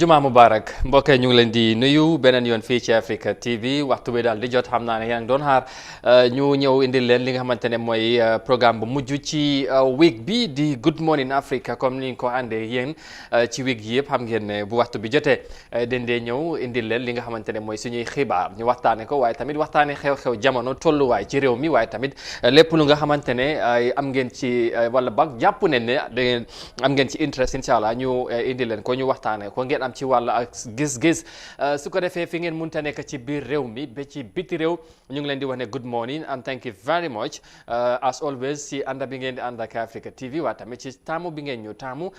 Juma Mubarak mbokk ñu ngi leen di nuyu beneen yoon fii ci Africa TV waxtu bi daal di jot xam naa ne yaa ngi doon xaar ñu ñëw indil leen li nga xamante ne mooy programme bu mujj ci week bi di Good Morning Africa comme ni nga ko àndee yéen ci week yi yëpp xam ngeen ne bu waxtu bi jotee dendee ñëw indil leen li nga xamante ne mooy suñuy xibaar ñu waxtaane ko waaye tamit waxtaane xew-xew jamono tolluwaay ci réew mi waaye tamit lépp lu nga xamante ne am ngeen ci wala ba jàpp ne da ngeen am ngeen ci interest incha allah ñu indil leen ko ñu waxtaane ko ngeen am ci wàll ak gis-gis su ko defee fi ngeen mënta nekk ci biir réew mi ba ci biti réew ñu ngi leen di wax ne good morning and thank you very much as always si ànd bi ngeen di ànd ak Africa TV waaye tamit ci taamu bi ngeen ñu taamu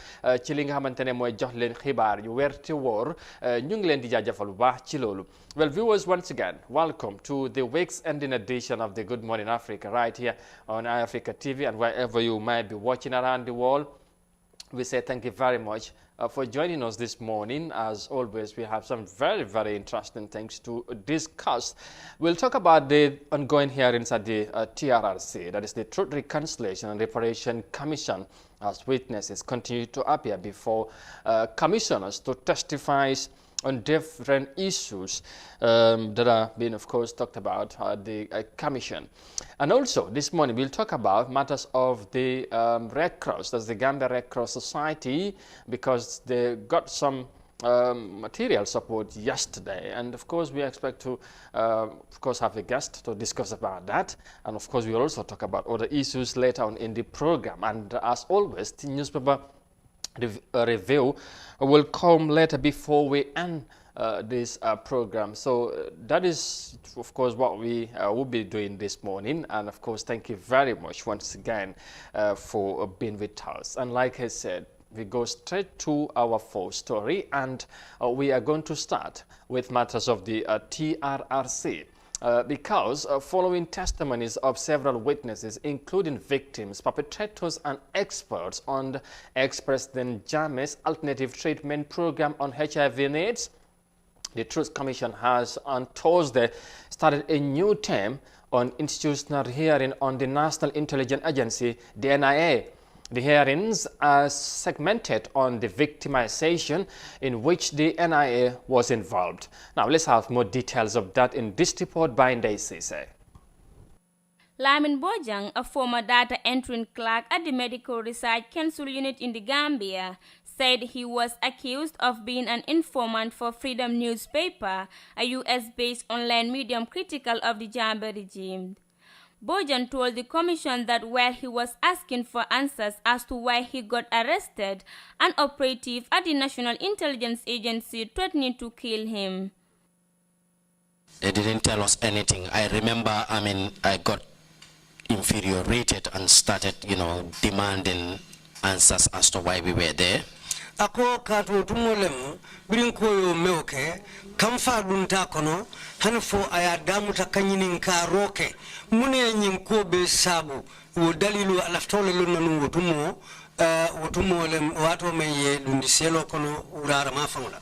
ci li nga xamante ne mooy jox leen xibaar yu wér te wóor ñu ngi leen di jaajëfal bu baax ci loolu. Well, viewers, once again, welcome to the week's ending edition of the Good Morning Africa right here on Africa TV, and wherever you might be watching around the world. We say thank you very much for joining us this morning. As always, we have some very, very interesting things to discuss. We'll talk about the ongoing hearings at the TRRC, that is the Truth, Reconciliation and Reparation Commission, as witnesses continue to appear before commissioners to testify on different issues that are being, of course, talked about at the Commission. And also, this morning, we'll talk about matters of the Red Cross, that's the Gambia Red Cross Society, because they got some material support yesterday. And, of course, we expect to, of course, have a guest to discuss about that. And, of course, we'll also talk about other issues later on in the program. And, as always, the newspaper review will come later before we end this program. So that is, of course, what we will be doing this morning. And of course, thank you very much once again for being with us. And like I said, we go straight to our first story, and we are going to start with matters of the TRRC. Because following testimonies of several witnesses, including victims, perpetrators, and experts on the ex-President Jammeh's alternative treatment program on HIV and AIDS, the Truth Commission has on Thursday started a new term on institutional hearing on the National Intelligence Agency, the NIA. The hearings are segmented on the victimization in which the NIA was involved. Now, let's have more details of that in this report by Ndai Sise. Lamin Bojang, a former data entry clerk at the Medical Research Council unit in the Gambia, said he was accused of being an informant for Freedom newspaper, a US-based online medium critical of the Jammeh regime. Bojan told the commission that while he was asking for answers as to why he got arrested, an operative at the National Intelligence Agency threatening to kill him. They didn't tell us anything. I remember, I got infuriated and started, demanding answers as to why we were there. Ako kato tumolem birinko yo meuke kamfa dunta kono hanfo aya damu takanyinin ka roke mune nyinko be sabu wo dalilu alaftole lonu wotumo wotumolem wato meye dundi selo kono urara mafangula.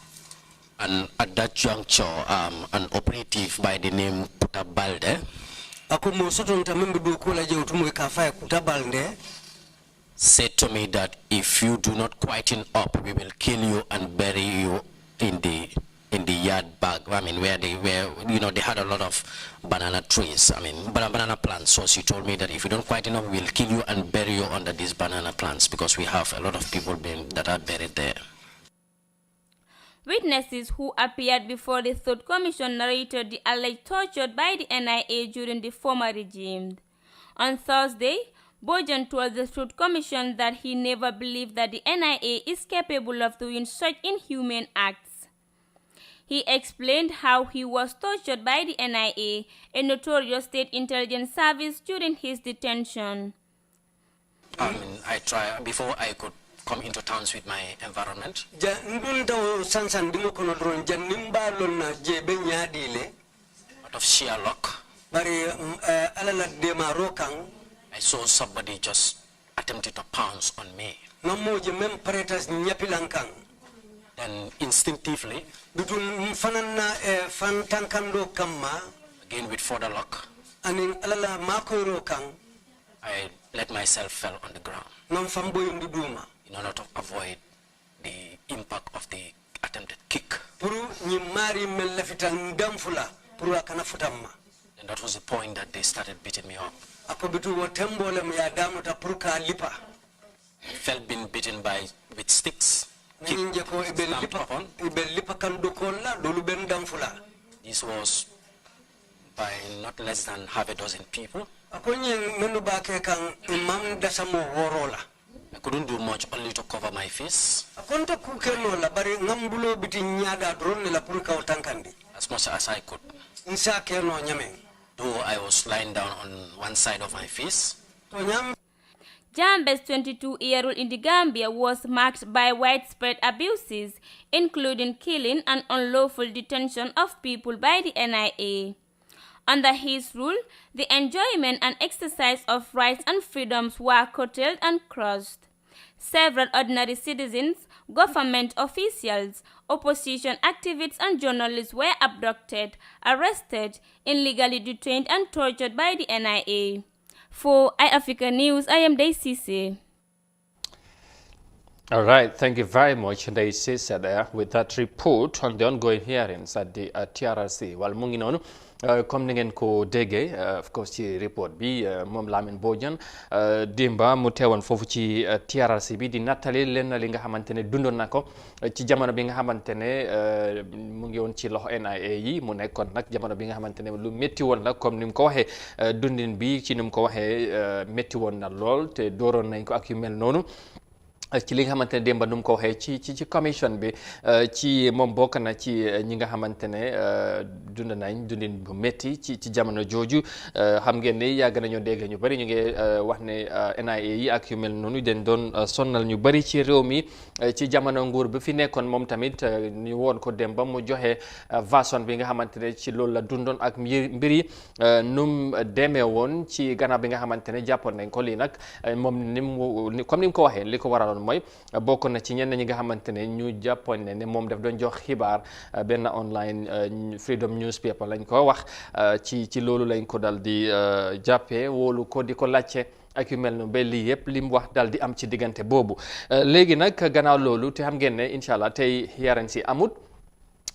And at that juncture, an operative by the name Kutabalde ako mo sotonta membe do kola je wotumo ka fa Kutabalde said to me that if you do not quieten up, we will kill you and bury you in the yard bag. Where they had a lot of banana trees. Banana plants. So she told me that if you don't quieten up, we will kill you and bury you under these banana plants because we have a lot of people that are buried there. Witnesses who appeared before the Third Commission narrated the alleged torture by the NIA during the former regime. On Thursday, Bojan told the Truth Commission that he never believed that the NIA is capable of doing such inhumane acts. He explained how he was tortured by the NIA, a notorious state intelligence service, during his detention. I tried before I could come into terms with my environment. Out of sheer luck, I saw somebody just attempted to pounce on me. Then instinctively, again with further luck, I let myself fall on the ground in order to avoid the impact of the attempted kick. And that was the point that they started beating me up. I felt being beaten with sticks. Stamped upon. This was by not less than half a dozen people. I couldn't do much, only to cover my face. As much as I could. Though I was lying down on one side of my face. Jambe's 22-year-old in the Gambia was marked by widespread abuses, including killing and unlawful detention of people by the NIA. Under his rule, the enjoyment and exercise of rights and freedoms were curtailed and crushed. Several ordinary citizens, government officials, opposition activists and journalists were abducted, arrested, illegally detained and tortured by the NIA. For iAfrica News, I am Daisy. All right, thank you very much, Daisy, there with that report on the ongoing hearings at the TRRC. While mu ngi noonu comme ni ngeen ko déggee of course ci report bi moom Lamin Bojang démba mu teewoon foofu ci TRRC bi di nattali leen li nga xamante ne dundoon na ko ci jamono bi nga xamante ne mu ngi woon ci loxo NIA yi mu nekkoon nag jamono bi nga xamante ne lu métti woon la comme ni mu ko waxee dundin bi ci ni mu ko waxee métti woon na lool te dooroon nañ ko ak yu mel noonu. ci li nga xamante ne démb nu mu ko waxee ci commission bi ci moom bokk na ci ñi nga xamante ne dund nañ dundin bu métti ci jamono jooju xam ngeen ne yàgg nañoo dégg ñu bëri ñu ngi wax ne NIA yi ak yu mel noonu dañ doon sonnal ñu bëri ci réew mi ci jamono nguur bi fi nekkoon moom tamit ñu woon ko démb mu joxe version bi nga xamante ne ci loolu la dundoon ak mbir yi num demee woon ci gannaaw bi nga xamante ne jàppoon nañ ko lii nag moom comme ni mu ko waxee li ko waraloon mooy bokk na ci ñenn ñi nga xamante ne ñu jàppoon ne moom daf doon jox xibaar benn online freedom newspaper lañ ko wax ci loolu lañ ko dal di jàppee wóolu ko di ko laajte ak yu mel noonu ba lii yëpp li mu wax dal di am ci diggante boobu léegi nag gannaaw loolu te xam ngeen ne incha allah tey hearing si amut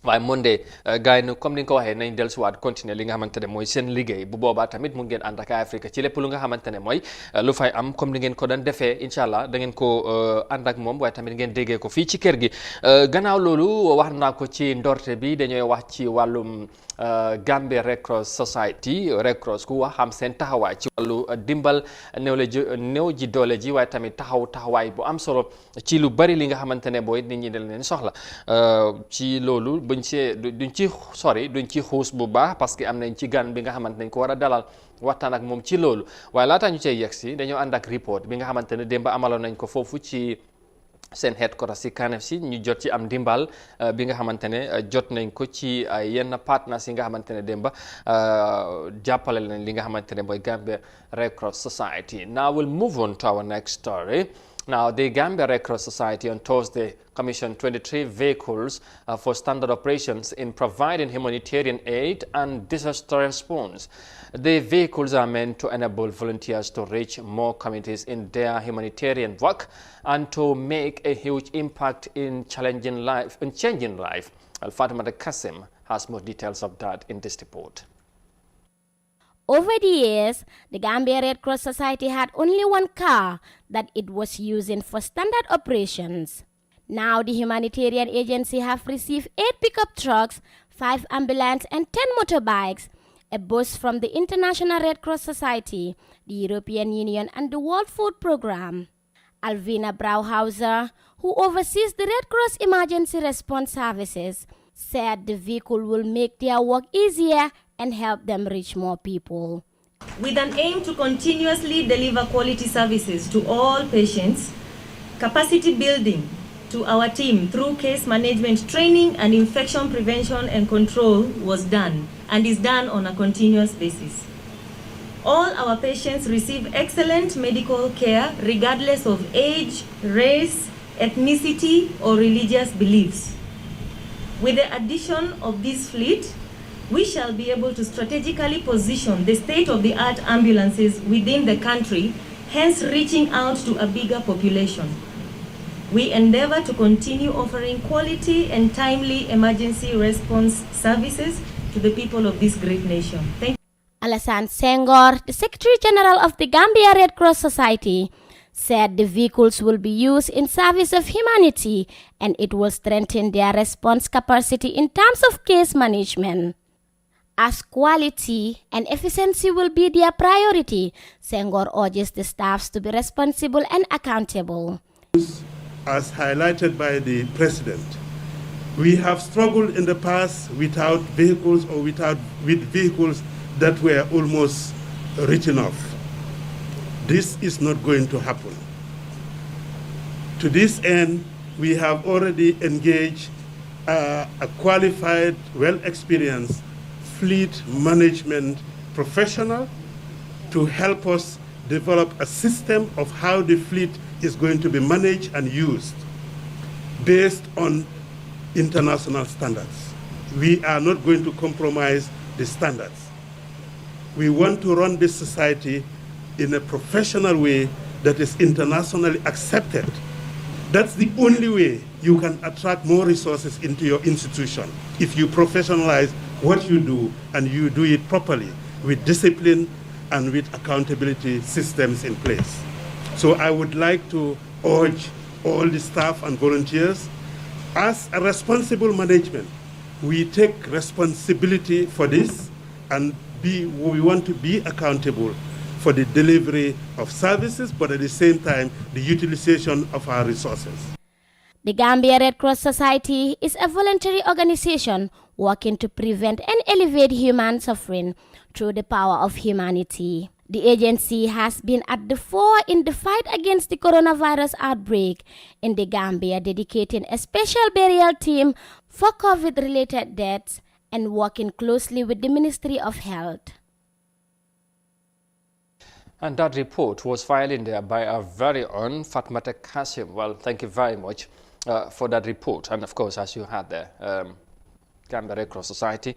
waaye Monday gars yi comme ni nga ko waxee nañ dellusiwaat continuer li nga xamante ne mooy seen liggéey bu boobaa tamit mu ngeen ànd ak Afrique ci lépp lu nga xamante ne mooy lu fay am comme ni ngeen ko doon defee incha allah da ngeen ko ànd ak moom waaye tamit ngeen déggee ko fii ci kër gi gannaaw loolu wax naa ko ci ndorte bi dañooy wax ci wàllum Gambia Red Cross Society Red Cross ku wax xam seen taxawaay ci wàllu dimbal néew ji doole ji waaye tamit taxawaay bu am solo ci lu bari li nga xamante ne booy nit ñi dañ leen soxla ci loolu duñ ci sori duñ ci xuus bu baax parce que am nañ ci gan bi nga xamante nañ ko war a dalal waxtaan ak moom ci loolu waaye laataa ñu cay yegg si dañoo ànd ak report bi nga xamante ne démb amaloon nañ ko foofu ci seen headquarters si KNFC ñu jot ci am dimbal bi nga xamante ne jot nañ ko ci yenn partners yi nga xamante ne démba jàppale nañ li nga xamante ne mooy Gambia Red Cross Society. Now we'll move on to our next story. Now, the Gambia Red Cross Society on Thursday commissioned 23 vehicles for standard operations in providing humanitarian aid and disaster response. The vehicles are meant to enable volunteers to reach more communities in their humanitarian work and to make a huge impact in changing life. Fatima Kasim has more details of that in this report. Over the years, the Gambia Red Cross Society had only one car that it was using for standard operations. Now the humanitarian agency have received 8 pickup trucks, 5 ambulances and 10 motorbikes, a bus from the International Red Cross Society, the European Union and the World Food Programme. Alvina Brauhauser, who oversees the Red Cross Emergency Response Services, said the vehicle will make their work easier and help them reach more people. With an aim to continuously deliver quality services to all patients, capacity building to our team through case management training and infection prevention and control was done and is done on a continuous basis. All our patients receive excellent medical care regardless of age, race, ethnicity, or religious beliefs. With the addition of this fleet, we shall be able to strategically position the state-of-the-art ambulances within the country, hence reaching out to a bigger population. We endeavor to continue offering quality and timely emergency response services to the people of this great nation. Thank you. Alassane Senghor, the Secretary General of the Gambia Red Cross Society, said the vehicles will be used in service of humanity and it will strengthen their response capacity in terms of case management. As quality and efficiency will be their priority, Senghor urges the staffs to be responsible and accountable. As highlighted by the President, we have struggled in the past without vehicles or with vehicles that were almost written off. This is not going to happen. To this end, we have already engaged a qualified, well-experienced fleet management professional to help us develop a system of how the fleet is going to be managed and used based on international standards. We are not going to compromise the standards. We want to run this society in a professional way that is internationally accepted. That's the only way you can attract more resources into your institution, if you professionalize what you do and you do it properly with discipline and with accountability systems in place. So I would like to urge all the staff and volunteers, as a responsible management, we take responsibility for this and we want to be accountable for the delivery of services, but at the same time, the utilization of our resources. The Gambia Red Cross Society is a voluntary organization working to prevent and alleviate human suffering through the power of humanity. The agency has been at the fore in the fight against the coronavirus outbreak in the Gambia, dedicating a special burial team for COVID-related deaths and working closely with the Ministry of Health. And that report was filed in there by our very own Fatmata Kasim. Well, thank you very much for that report. And of course, as you had there, Gambia Red Cross Society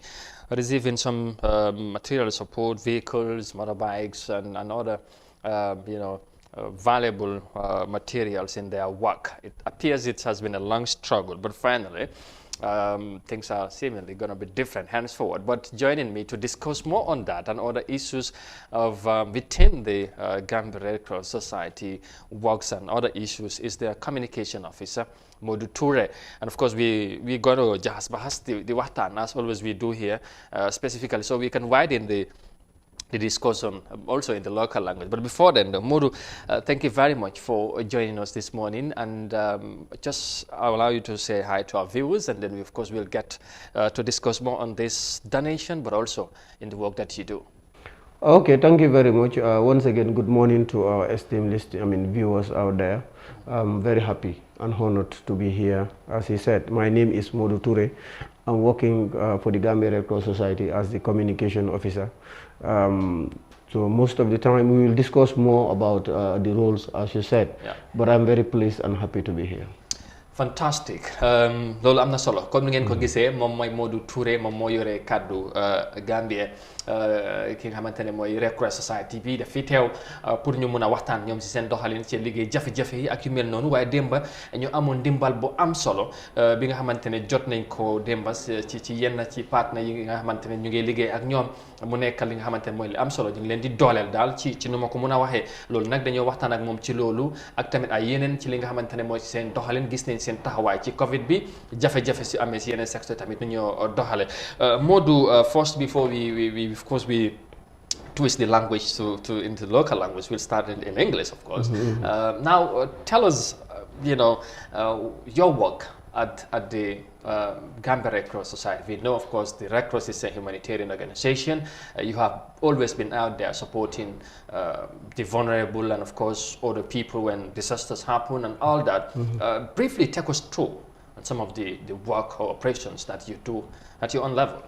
receiving some material support, vehicles, motorbikes, and other, valuable materials in their work. It appears it has been a long struggle, but finally, things are seemingly going to be different henceforward. But joining me to discuss more on that and other issues of within the Gambia Red Cross Society works and other issues is their communication officer, Modu Toure. And of course, we're going to just bahas the wahtan, as always we do here, specifically, so we can widen the discussion also in the local language. But before then, Modu, thank you very much for joining us this morning, and just I'll allow you to say hi to our viewers, and then we, of course, we'll get to discuss more on this donation, but also in the work that you do. Okay, thank you very much. Once again, good morning to our esteemed viewers out there. I'm very happy and honored to be here. As he said, my name is Modu Toure. I'm working for the Gambia Red Cross Society as the communication officer. So most of the time we will discuss more about the roles, as you said, but I'm very pleased and happy to be here. Fantastic. Loolu am na solo comme ni ngeen ko gisee moom mooy Modou Touré moom moo yore kaddu Gambia ki nga xamante ne mooy Red Cross Society bi daf fi teew pour ñu mun a waxtaan ñoom si seen doxalin ci liggéey jafe-jafe yi ak yu mel noonu waaye démba ñu amoon ndimbal bu am solo bi nga xamante ne jot nañ ko démba ci yenn ci partenaires yi nga xamante ne ñu ngi liggéey ak ñoom mu nekk li nga xamante ne mooy li am solo ñu ngi leen di dooleel daal ci nu ma ko mun a waxee loolu nag dañoo waxtaan ak moom ci loolu ak tamit ay yeneen ci li nga xamante ne mooy seen doxalin gis nañ seen taxawaay ci Covid bi jafe-jafe si amee si yeneen secteur tamit nu ñoo doxale Modou, first before we of course we twist the language to into local language, we'll start in English, of course. Now tell us your work at the Gambia Red Cross Society. We know, of course, the Red Cross is a humanitarian organization. You have always been out there supporting the vulnerable and, of course, other people when disasters happen and all that. Briefly take us through some of the work or operations that you do at your own level.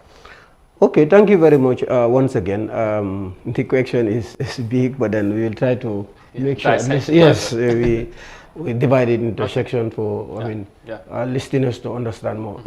Okay, thank you very much once again. The question is big, but then we will try to make sure at least, yes, we divide it into sections for our listeners to understand more.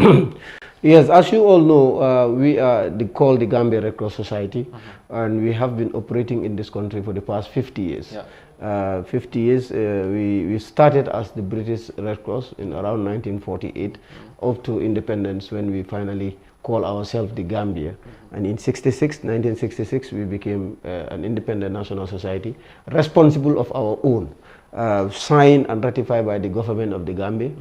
Yes, as you all know, we are called the Gambia Red Cross Society, and we have been operating in this country for the past 50 years. 50 years. We started as the British Red Cross in around 1948 up to independence, when we finally call ourselves the Gambia. And in 1966, we became an independent national society, responsible of our own, signed and ratified by the government of the Gambia.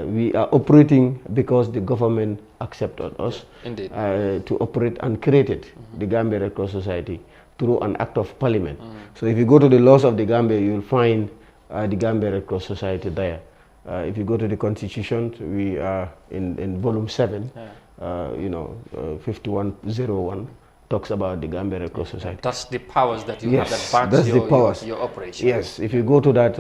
We are operating because the government accepted us to operate, and created the Gambia Red Cross Society through an act of parliament. So if you go to the laws of the Gambia, you will find the Gambia Red Cross Society there. If you go to the constitution, we are in volume 7, 5101, talks about the Gambia Red Cross Society. That's the powers that you have that that's the powers. Your operation. Yes, if you go to that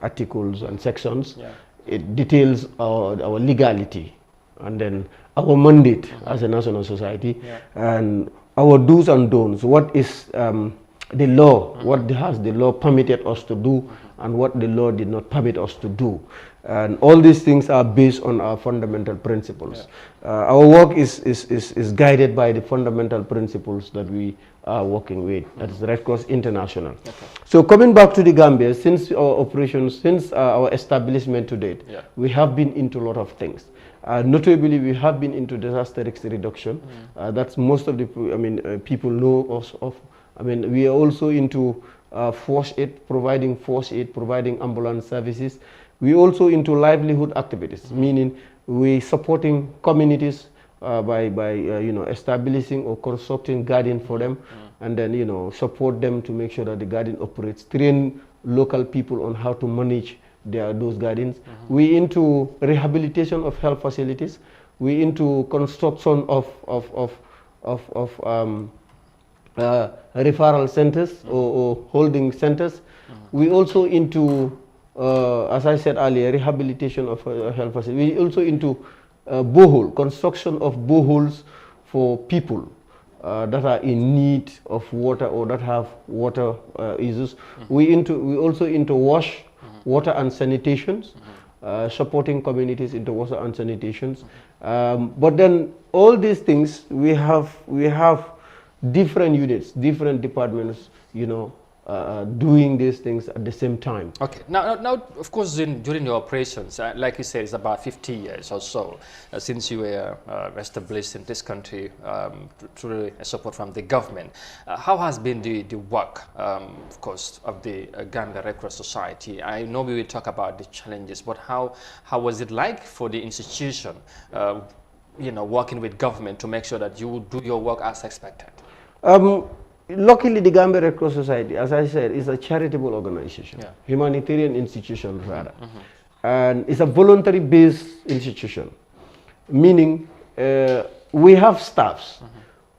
articles and sections, it details our legality, and then our mandate as a national society, and our do's and don'ts. What is the law? What has the law permitted us to do, and what the law did not permit us to do? And all these things are based on our fundamental principles. Our work is guided by the fundamental principles that we are working with. That is Red Cross International. So coming back to the Gambia, since our operations, since our establishment to date, we have been into a lot of things. Notably, we have been into disaster risk reduction. That's most of the people know us of. We are also into force aid, providing ambulance services. We also into livelihood activities, meaning we supporting communities by establishing or constructing garden for them, and then support them to make sure that the garden operates. Train local people on how to manage those gardens. We into rehabilitation of health facilities. We into construction of referral centers or holding centers. We also into, as I said earlier, rehabilitation of health facilities. We also into construction of boreholes for people that are in need of water or that have water issues. We also into water and sanitations, supporting communities into water and sanitations. But then all these things, we have different units, different departments, doing these things at the same time. Okay. Now, of course, during your operations, like you said, it's about 50 years or so since you were established in this country through support from the government. How has been the work, of course, of the Gambia Red Cross Society? I know we will talk about the challenges, but how was it like for the institution, working with government to make sure that you do your work as expected? Luckily, the Gambia Red Cross Society, as I said, is a charitable organization, humanitarian institution rather. And it's a voluntary-based institution, meaning we have staffs,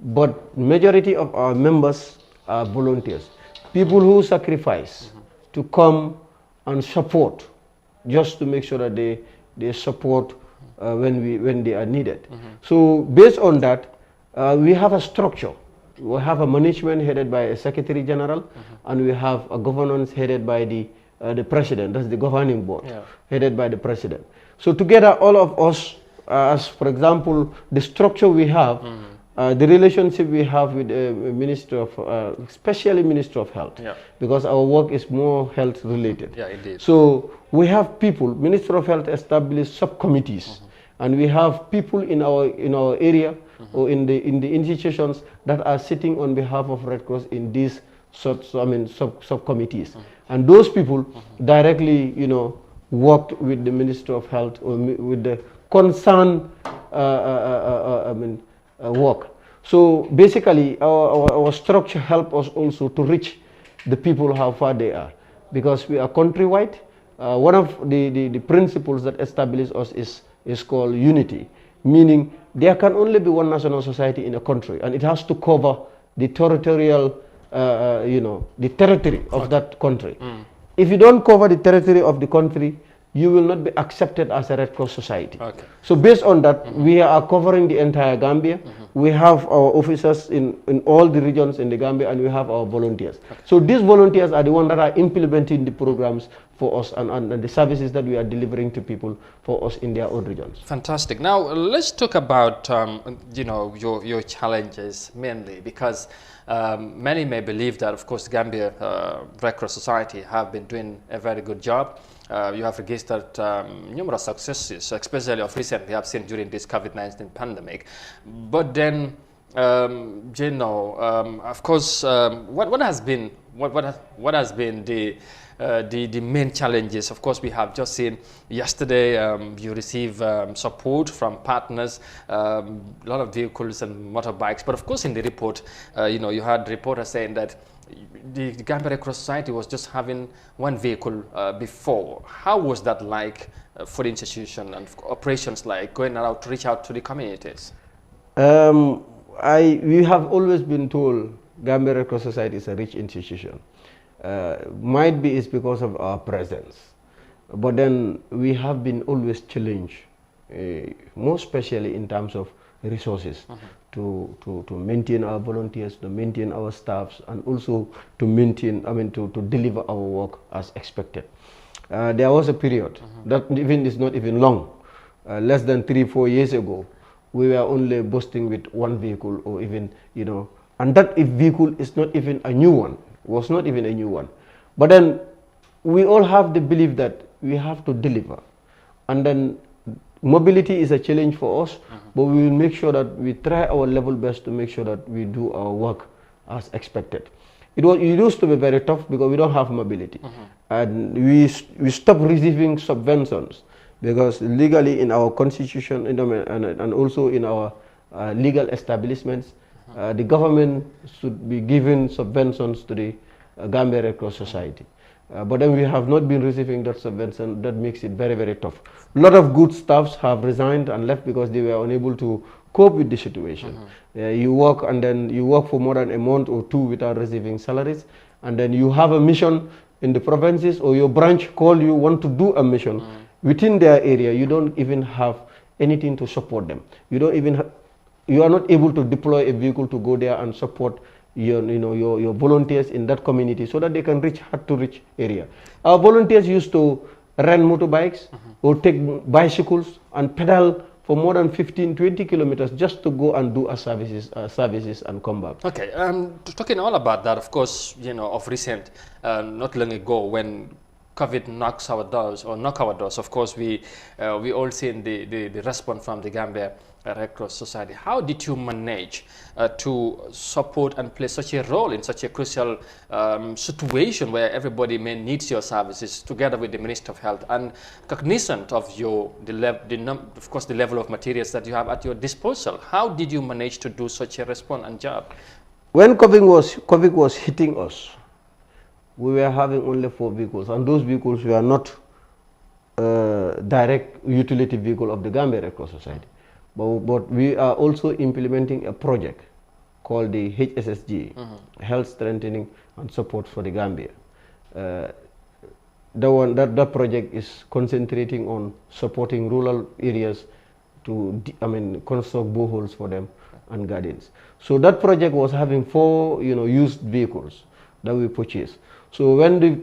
but majority of our members are volunteers, people who sacrifice to come and support, just to make sure that they support when they are needed. So based on that, we have a structure. We have a management headed by a Secretary General, and we have a governance headed by the President. That's the governing board, headed by the President. So together, all of us, as for example, the structure we have, the relationship we have with the Minister of, especially Minister of Health, because our work is more health related. Yeah, indeed. So we have people. Minister of Health established subcommittees, and we have people in our area or in the institutions that are sitting on behalf of Red Cross in these subcommittees, and those people directly worked with the Minister of Health or with the concerned work. So basically, our structure helps us also to reach the people how far they are, because we are countrywide. One of the principles that establish us is called unity, meaning there can only be one national society in a country, and it has to cover the territorial, the territory of that country. If you don't cover the territory of the country, you will not be accepted as a Red Cross society. Okay. So based on that, we are covering the entire Gambia. We have our officers in all the regions in the Gambia, and we have our volunteers. Okay. So these volunteers are the ones that are implementing the programs for us and the services that we are delivering to people for us in their own regions. Fantastic. Now let's talk about your challenges mainly, because many may believe that, of course, Gambia Red Cross Society have been doing a very good job. You have registered numerous successes, especially of recent we have seen during this COVID-19 pandemic. But then, of course, what has been the main challenges? Of course, we have just seen yesterday you receive support from partners, a lot of vehicles and motorbikes. But of course, in the report, you had reporters saying that the Gambia Red Cross Society was just having one vehicle before. How was that like for the institution and operations, like going around to reach out to the communities? We have always been told Gambia Red Cross Society is a rich institution. Might be it's because of our presence, but then we have been always challenged, more especially in terms of resources, to maintain our volunteers, to maintain our staffs, and also to maintain, to deliver our work as expected. There was a period that even is not even long, less than 3-4 years ago, we were only boasting with one vehicle, or even, and that vehicle is not even a new one. Was not even a new one. But then we all have the belief that we have to deliver. And then mobility is a challenge for us, but we will make sure that we try our level best to make sure that we do our work as expected. It used to be very tough because we don't have mobility. And we stopped receiving subventions because legally in our constitution and also in our legal establishments, the government should be giving subventions to the Gambia Red Cross Society. But then we have not been receiving that subvention. That makes it very, very tough. A lot of good staffs have resigned and left because they were unable to cope with the situation. You work and then you work for more than a month or two without receiving salaries, and then you have a mission in the provinces or your branch call you want to do a mission within their area. You don't even have anything to support them. You are not able to deploy a vehicle to go there and support your volunteers in that community so that they can reach hard to reach area. Our volunteers used to rent motorbikes or take bicycles and pedal for more than 15-20 kilometers just to go and do our services and come back. Okay, talking all about that, of course, of recent, not long ago when COVID knocks our doors, of course, we all seen the response from the Gambia Red Cross Society. How did you manage to support and play such a role in such a crucial situation where everybody may needs your services, together with the Minister of Health and cognizant of the level of materials that you have at your disposal? How did you manage to do such a response and job? When COVID was hitting us, we were having only 4 vehicles, and those vehicles were not direct utility vehicle of the Gambia Red Cross Society. But we are also implementing a project called the HSSG, Health Strengthening and Support for the Gambia. That project is concentrating on supporting rural areas to construct boreholes for them and gardens. So that project was having 4 used vehicles that we purchased. So when the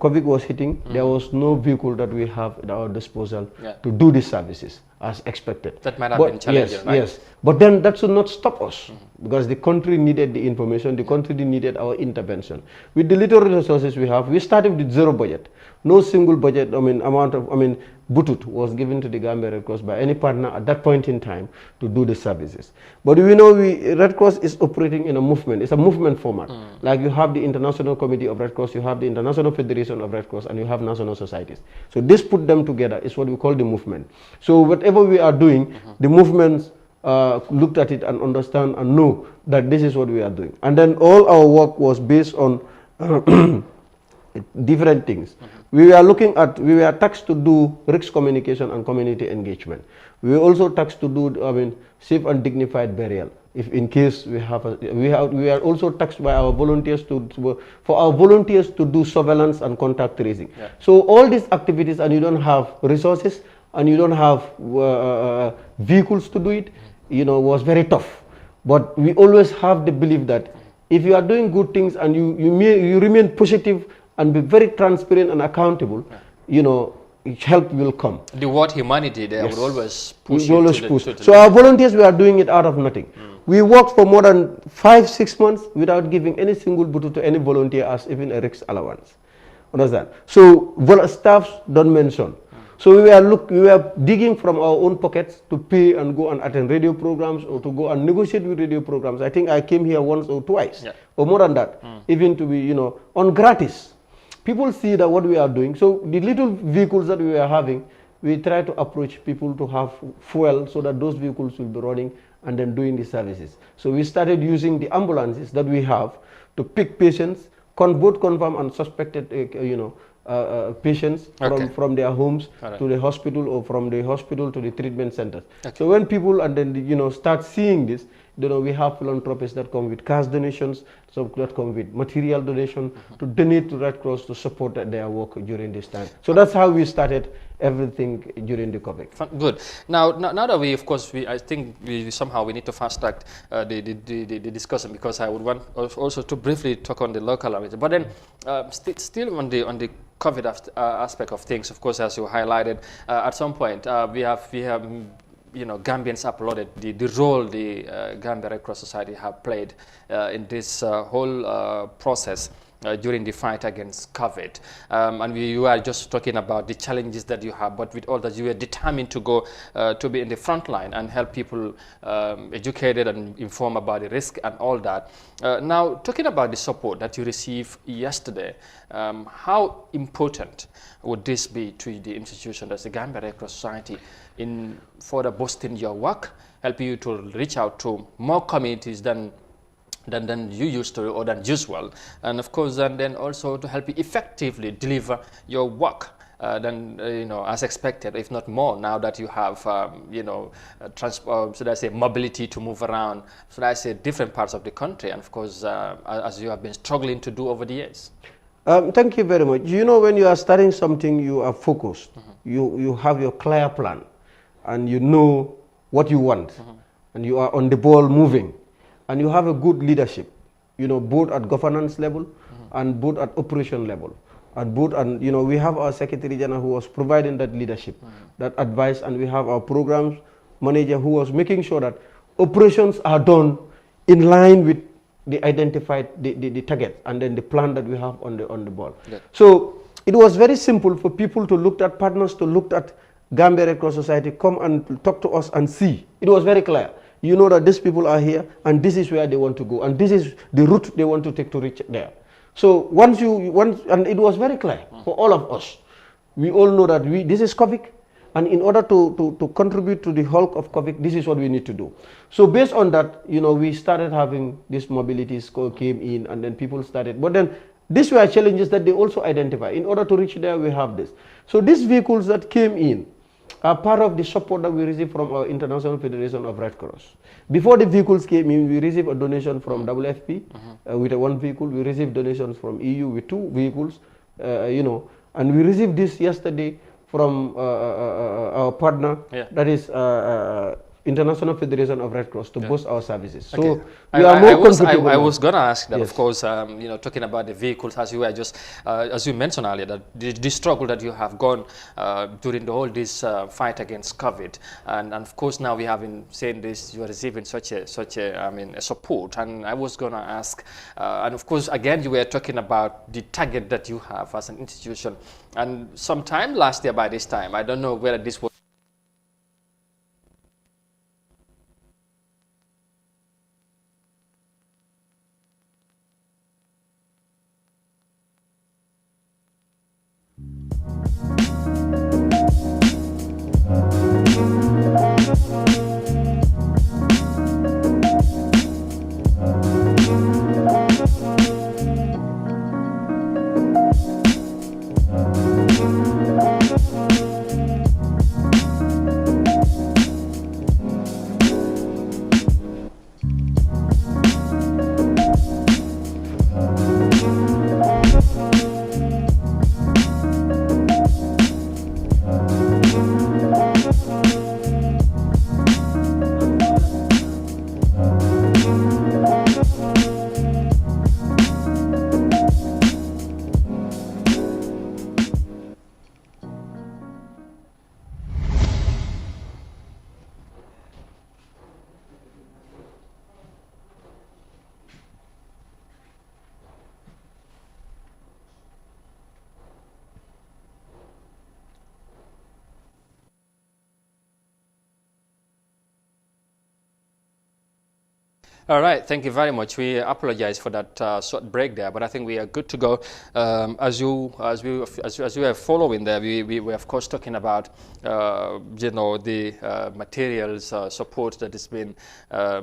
COVID was hitting, there was no vehicle that we have at our disposal to do these services as expected. That might have been challenging, right? Yes, but then that should not stop us because the country needed the information, the country needed our intervention. With the little resources we have, we started with 0 budget. No single budget, butut was given to the Gambia Red Cross by any partner at that point in time to do the services. But we know Red Cross is operating in a movement. It's a movement format. Like you have the International Committee of Red Cross, you have the International Federation of Red Cross, and you have national societies. So this put them together is what we call the movement. So whatever we are doing, the movements looked at it and understand and know that this is what we are doing. And then all our work was based on different things. We were tasked to do risk communication and community engagement. We were also tasked to do safe and dignified burial. if in case we are also taxed by our volunteers for our volunteers to do surveillance and contact tracing. Yeah. So all these activities, and you don't have resources and you don't have vehicles to do it, was very tough. But we always have the belief that if you are doing good things and you remain positive and be very transparent and accountable, help will come. The word humanity, they would always push. So our volunteers, we are doing it out of nothing. We worked for more than 5-6 months without giving any single butu to any volunteer as even a risk allowance. Understand? So staffs don't mention. So we were digging from our own pockets to pay and go and attend radio programs or to go and negotiate with radio programs. I think I came here once or twice, or more than that, even to be, on gratis. People see that what we are doing. So the little vehicles that we are having, we try to approach people to have fuel so that those vehicles will be running and then doing the services. So we started using the ambulances that we have to pick patients, both confirmed and suspected, patients from their homes to the hospital, or from the hospital to the treatment centers. So when people and then start seeing this, we have philanthropists that come with cash donations, so that come with material donation to donate to Red Cross to support their work during this time. So that's how we started everything during the COVID. Good. Now that we, of course, I think we somehow need to fast track the discussion, because I would want also to briefly talk on the local language. But then still on the COVID aspect of things, of course, as you highlighted, at some point we have Gambians applauded the role the Gambia Red Cross Society have played in this whole process during the fight against COVID. And you are just talking about the challenges that you have, but with all that, you were determined to go to be in the front line and help people educated and informed about the risk and all that. Now, talking about the support that you received yesterday, how important would this be to the institution, that's the Gambia Red Cross Society, in further boosting your work, helping you to reach out to more communities than you used to or than usual, and of course then also to help you effectively deliver your work than as expected, if not more, now that you have should I say mobility to move around, should I say different parts of the country, and of course as you have been struggling to do over the years. Thank you very much. When you are starting something, you are focused. You have your clear plan, and you know what you want, and you are on the ball moving, and you have a good leadership, both at governance level and both at operation level, and both, and we have our Secretary General who was providing that leadership, that advice, and we have our programs manager who was making sure that operations are done in line with the identified the target and then the plan that we have on the ball. Yeah. So it was very simple for people to look at partners, to look at Gambia Red Cross Society, come and talk to us and see. It was very clear. That these people are here and this is where they want to go and this is the route they want to take to reach there. So and it was very clear for all of us. We all know that this is COVID, and in order to contribute to the hulk of COVID, this is what we need to do. So based on that, we started having this mobility score came in, and then people started. But then these were challenges that they also identify. In order to reach there, we have this. So these vehicles that came in are part of the support that we received from our International Federation of Red Cross. Before the vehicles came in, we received a donation from WFP with one vehicle. We received donations from EU with 2 vehicles, and we received this yesterday from our partner, that is International Federation of Red Cross, to boost our services. So we are more comfortable. I was going to ask that, of course, talking about the vehicles, as you were just, as you mentioned earlier, that the struggle that you have gone during the whole this fight against COVID, and of course now we have been saying this, you are receiving such a support, and I was going to ask, and of course again you were talking about the target that you have as an institution, and sometime last year by this time, I don't know whether this was All right, thank you very much. We apologize for that short break there, but I think we are good to go. As you are following there, we were of course talking about the materials support that is being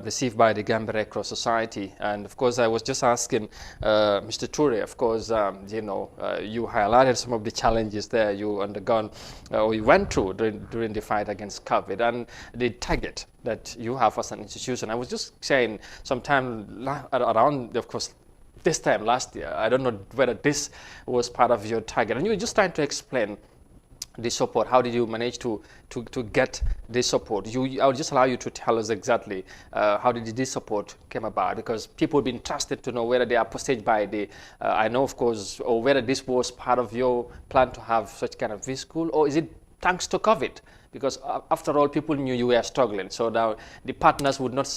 received by the Gambia Red Cross Society, and of course I was just asking Mr. Toure. Of course, you highlighted some of the challenges there you undergone or you went through during the fight against COVID and the target that you have as an institution. I was just saying sometime around, of course, this time last year, I don't know whether this was part of your target, and you were just trying to explain the support. How did you manage to get this support? I'll just allow you to tell us exactly how did this support came about, because people have been trusted to know whether they are posted by the, I know of course, or whether this was part of your plan to have such kind of vehicle, or is it thanks to COVID? Because after all, people knew you were struggling. So now the partners would not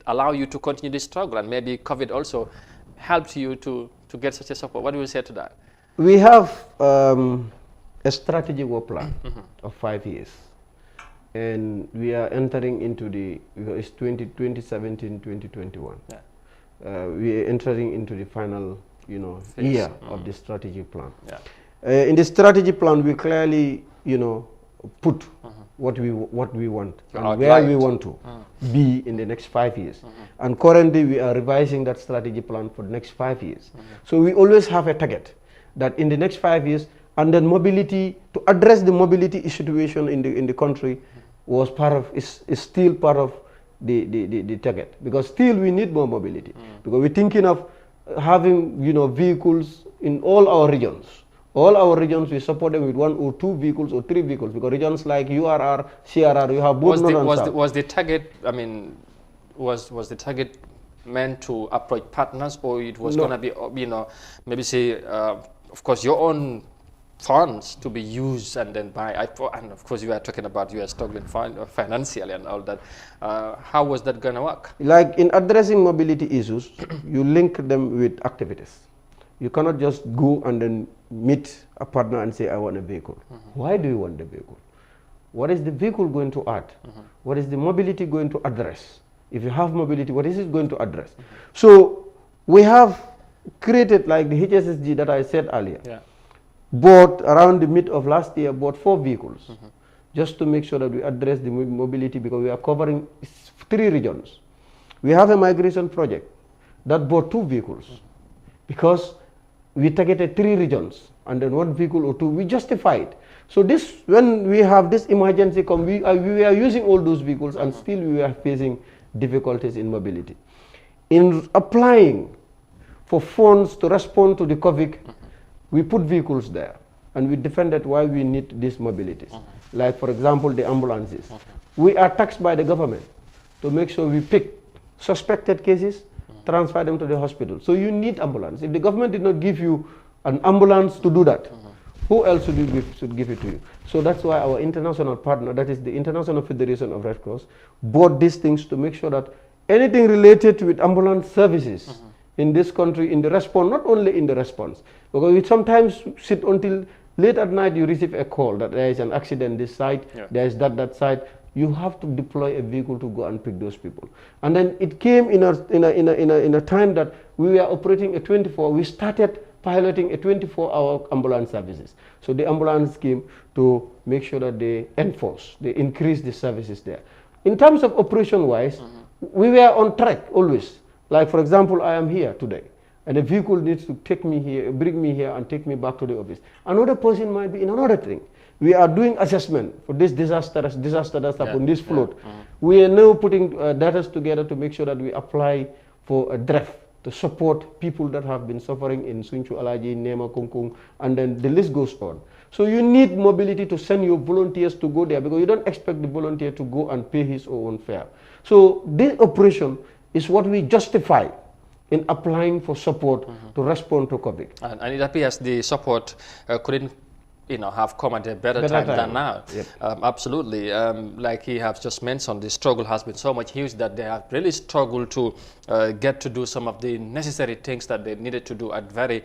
allow you to continue this struggle. And maybe COVID also helped you to get such a support. What do you say to that? We have a strategic war plan of 5 years. And we are entering into it's 2017, 2021. Yeah. We are entering into the final, year of the strategic plan. Yeah. In the strategic plan, we clearly, put what we want and where we want to be in the next 5 years. And currently we are revising that strategy plan for the next 5 years. So we always have a target that in the next 5 years, and then mobility, to address the mobility situation in the country is still part of the target, because still we need more mobility, because we're thinking of having vehicles in all our regions. All our regions, we support them with 1 or 2 vehicles or 3 vehicles, because regions like URR, CRR, you have both north and south. Was the target, I mean, was the target meant to approach partners, or it was going to be, maybe say, of course, your own funds to be used and then and of course you are talking about you are struggling financially and all that. How was that going to work? Like in addressing mobility issues, you link them with activities. You cannot just go and then meet a partner and say, I want a vehicle. Why do you want the vehicle? What is the vehicle going to add? What is the mobility going to address? If you have mobility, what is it going to address? So we have created, like the HSSG that I said earlier, bought around the mid of last year, bought 4 vehicles, just to make sure that we address the mobility, because we are covering 3 regions. We have a migration project that bought 2 vehicles, because we targeted 3 regions, and then 1 vehicle or 2, we justified. So this, when we have this emergency come, we are using all those vehicles, and still we are facing difficulties in mobility. In applying for funds to respond to the COVID, we put vehicles there, and we defended why we need these mobilities. Like, for example, the ambulances. We are taxed by the government to make sure we pick suspected cases, transfer them to the hospital. So you need ambulance. If the government did not give you an ambulance to do that, who else should give it to you? So that's why our international partner, that is the International Federation of Red Cross, bought these things to make sure that anything related with ambulance services in this country, in the response, not only in the response, because we sometimes sit until late at night, you receive a call that there is an accident this side, there is that side. You have to deploy a vehicle to go and pick those people. And then it came in a time that we were operating a 24. We started piloting a 24-hour ambulance services. So the ambulance came to make sure that they increase the services there. In terms of operation-wise, we were on track always. Like, for example, I am here today, and a vehicle needs to take me here, bring me here, and take me back to the office. Another person might be in another thing. We are doing assessment for this disaster that's happened, this flood. We are now putting data together to make sure that we apply for a draft to support people that have been suffering in Sunchu Alaji, Nema, Kungkung, and then the list goes on. So you need mobility to send your volunteers to go there, because you don't expect the volunteer to go and pay his or own fare. So this operation is what we justify in applying for support to respond to COVID. And it appears the support couldn't have come at a better time than now. Absolutely. Like he has just mentioned, the struggle has been so much huge that they have really struggled to get to do some of the necessary things that they needed to do at very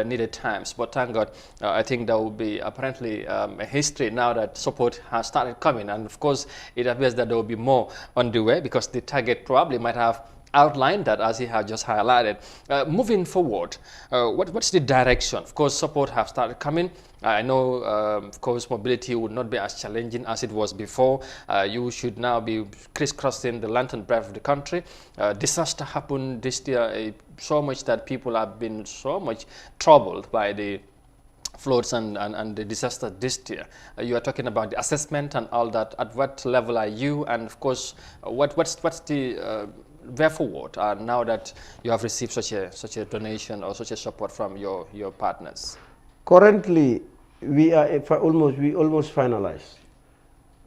needed times. But thank God, I think there will be apparently a history now that support has started coming. And of course, it appears that there will be more on the way, because the target probably might have outlined that, as he has just highlighted. Moving forward, what's the direction? Of course, support have started coming. I know, of course, mobility would not be as challenging as it was before. You should now be crisscrossing the length and breadth of the country. Disaster happened this year so much that people have been so much troubled by the floods and the disaster this year. You are talking about the assessment and all that. At what level are you? And of course, what's the way forward now that you have received such a donation or such a support from your partners? Currently, we almost finalized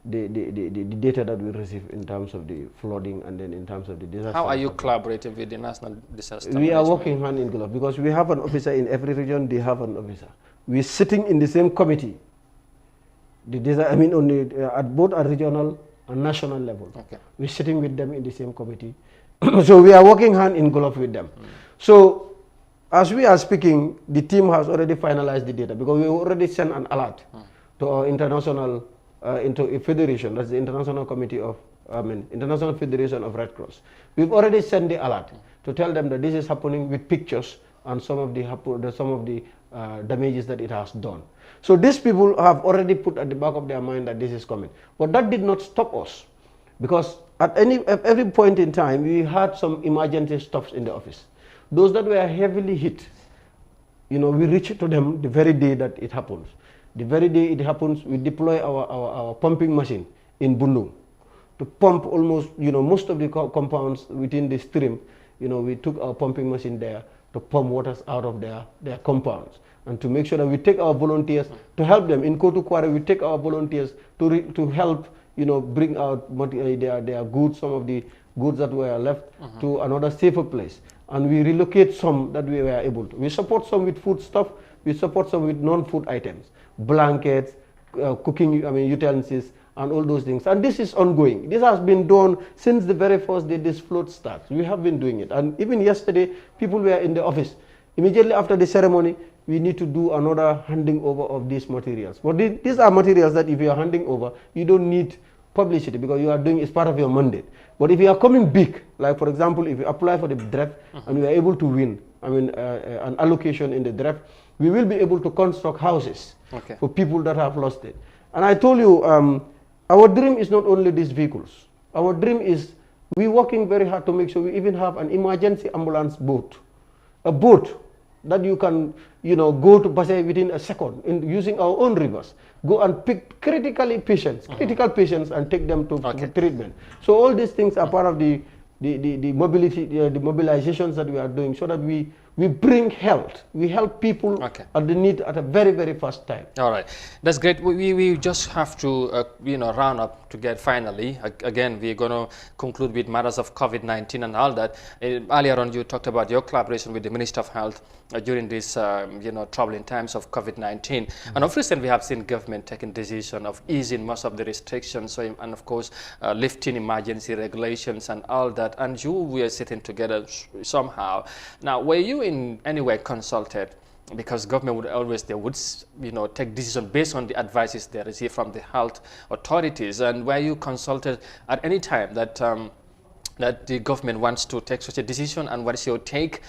the data that we receive in terms of the flooding and then in terms of the disaster. How are you collaborating with the National Disaster We are working hand in glove because we have an officer in every region. They have an officer. We're sitting in the same committee. At both a regional and national level. Okay. We're sitting with them in the same committee. So we are working hand in glove with them. So as we are speaking, the team has already finalized the data because we already sent an alert to our international into a federation. That's the International Federation of Red Cross. We've already sent the alert to tell them that this is happening with pictures and some of the damages that it has done. So these people have already put at the back of their mind that this is coming. But that did not stop us, because at every point in time, we had some emergency stops in the office. Those that were heavily hit, we reach to them the very day that it happens. The very day it happens, we deploy our pumping machine in Bundung to pump almost, most of the compounds within the stream. We took our pumping machine there to pump waters out of their compounds, and to make sure that we take our volunteers to help them. In Kotu Kware, we take our volunteers to help, bring out their goods, some of the goods that were left to another safer place. And we relocate some that we were able to. We support some with food stuff, we support some with non-food items, blankets, cooking utensils, and all those things. And this is ongoing. This has been done since the very first day this flood starts. We have been doing it. And even yesterday, people were in the office. Immediately after the ceremony, we need to do another handing over of these materials. But these are materials that if you are handing over, you don't need publicity because you are doing it's part of your mandate. But if you are coming big, like for example, if you apply for the draft and we are able to win, an allocation in the draft, we will be able to construct houses for people that have lost it. And I told you, our dream is not only these vehicles. Our dream is we're working very hard to make sure we even have an emergency ambulance boat, a boat that you can, go to Basay within a second using our own rivers. Go and pick critical patients, and take them to treatment. So all these things are part of the mobility, the mobilizations that we are doing, so that we bring health. We help people at the need at a very, very fast time. All right, that's great. We just have to round up to get finally. Again, we're going to conclude with matters of COVID-19 and all that. Earlier on, you talked about your collaboration with the Minister of Health during these troubling times of COVID-19. And of recent, we have seen government taking decision of easing most of the restrictions, and of course lifting emergency regulations and all that. And you were sitting together somehow. Now, were you in any way consulted? Because government would always, they would take decision based on the advices they receive from the health authorities. And were you consulted at any time that that the government wants to take such a decision, and what is your take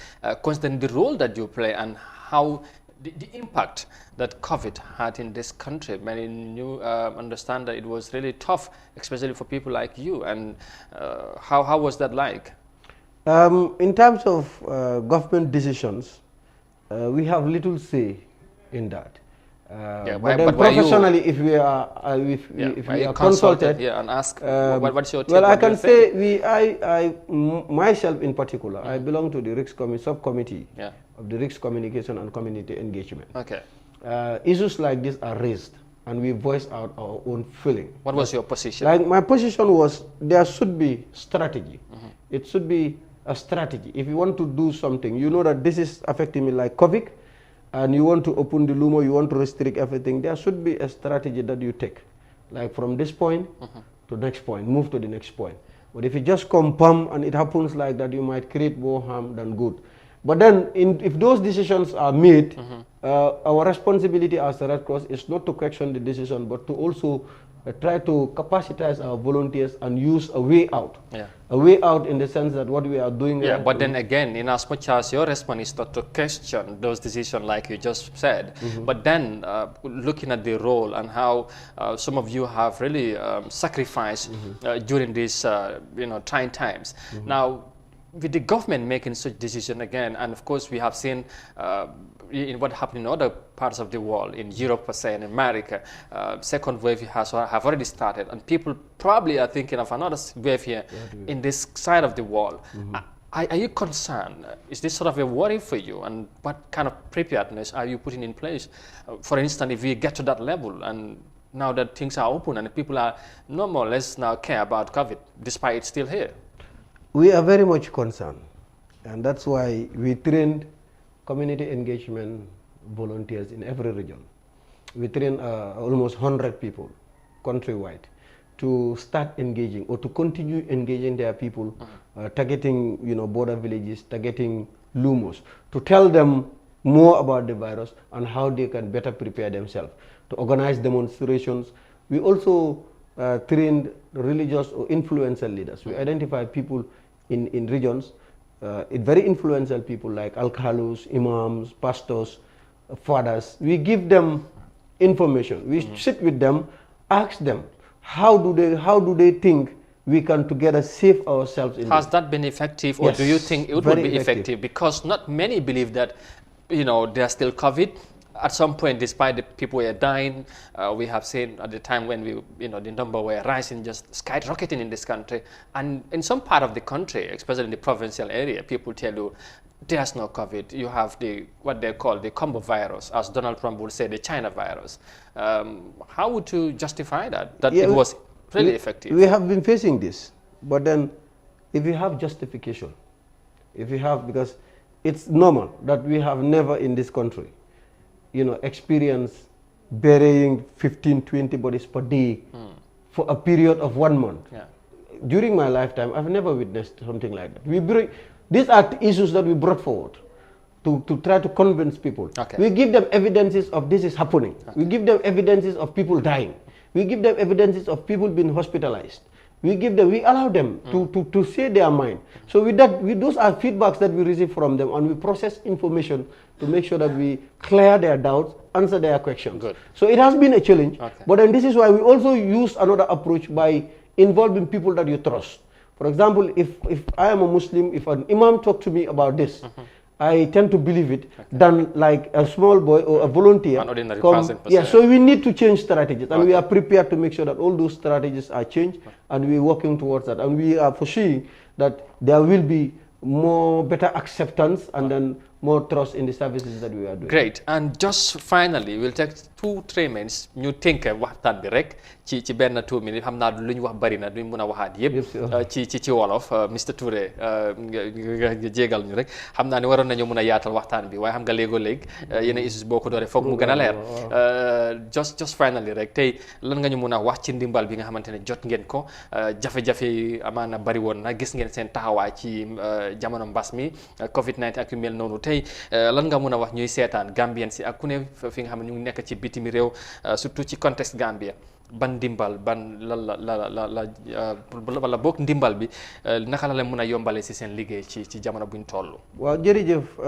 concerning the role that you play and how the impact that COVID had in this country? Many you understand that it was really tough, especially for people like you. And how was that like? In terms of government decisions, we have little say in that. But then professionally, if we are consulted and ask, what's your take? Well, I can say I myself in particular, I belong to the RICS subcommittee of the RICS Communication and Community Engagement. Okay. Issues like this are raised, and we voice out our own feeling. What was your position? Like my position was, there should be strategy. It should be a strategy. If you want to do something, you know that this is affecting me like COVID, and you want to open the Lumo, you want to restrict everything, there should be a strategy that you take. Like from this point to next point, move to the next point. But if you just come pump and it happens like that, you might create more harm than good. But then if those decisions are made, our responsibility as the Red Cross is not to question the decision, but to also try to capacitize our volunteers and use a way out. Yeah. A way out in the sense that what we are doing. Yeah, but then again, in as much as your response is not to question those decisions like you just said, but then looking at the role and how some of you have really sacrificed during these trying times. Now, with the government making such decision again, and of course we have seen in what happened in other parts of the world, in Europe per se, in America, second wave have already started, and people probably are thinking of another wave here in this side of the world. Are you concerned? Is this sort of a worry for you? And what kind of preparedness are you putting in place? For instance, if we get to that level, and now that things are open and people are no more or less now care about COVID, despite it's still here. We are very much concerned, and that's why we trained community engagement volunteers in every region. We trained almost 100 people countrywide to start engaging or to continue engaging their people, targeting border villages, targeting lumos, to tell them more about the virus and how they can better prepare themselves, to organize demonstrations. We also trained religious or influential leaders. We identify people in regions, very influential people like alcalos, imams, pastors, fathers. We give them information. We sit with them, ask them, how do they think we can together save ourselves? Has that been effective, or do you think it would be effective? Because not many believe that there's still COVID. At some point, despite the people were dying, we have seen at the time when the number were rising, just skyrocketing in this country. And in some part of the country, especially in the provincial area, people tell you there's no COVID. You have what they call the combo virus, as Donald Trump would say, the China virus. How would you justify that it was really effective? We have been facing this, but then if you have justification, because it's normal that we have never in this country experience burying 15, 20 bodies per day for a period of 1 month. Yeah. During my lifetime, I've never witnessed something like that. These are issues that we brought forward to try to convince people. Okay. We give them evidences of this is happening. Okay. We give them evidences of people dying. We give them evidences of people being hospitalized. We allow them to say their mind. So those are feedbacks that we receive from them, and we process information to make sure that we clear their doubts, answer their questions. Good. So it has been a challenge, okay. But then this is why we also use another approach by involving people that you trust. For example, if I am a Muslim, if an imam talks to me about this, I tend to believe it than like a small boy or a volunteer. An ordinary person. Yeah, so we need to change strategies, and we are prepared to make sure that all those strategies are changed, and we're working towards that. And we are foreseeing that there will be more better acceptance and then more trust in the services that we are doing. Great. And just finally, we'll take 2-3 minutes. ñu tënk waxtaan bi rek ci benn 2 minutes. xam naa lu ñu wax bari na duñ mën a waxaat yëpp ci wolof. Mr Touré nga jégal ñu rek xam naa ne waroon nañu mën a yaatal waxtaan bi waaye xam nga léegoo-léeg yenn issues boo ko dooree foog mu gën a leer. just finally rek tey lan nga ñu mën a wax ci ndimbal bi nga xamante ne jot ngeen ko jafe-jafe yi amaana bari woon na gis ngeen seen taxawaay ci jamono mbas mi Covid-19 ak yu mel noonu tey lan nga mën a wax ñuy seetaan Gambien si ak ku ne fi nga xam ne ñu ngi nekk ci bitimi réew surtout ci contexte Gambia ban ndimbal ban wala boog ndimbal bi naka la mën a yombale si seen liggéey ci jamono buñ toll. waaw jërëjëf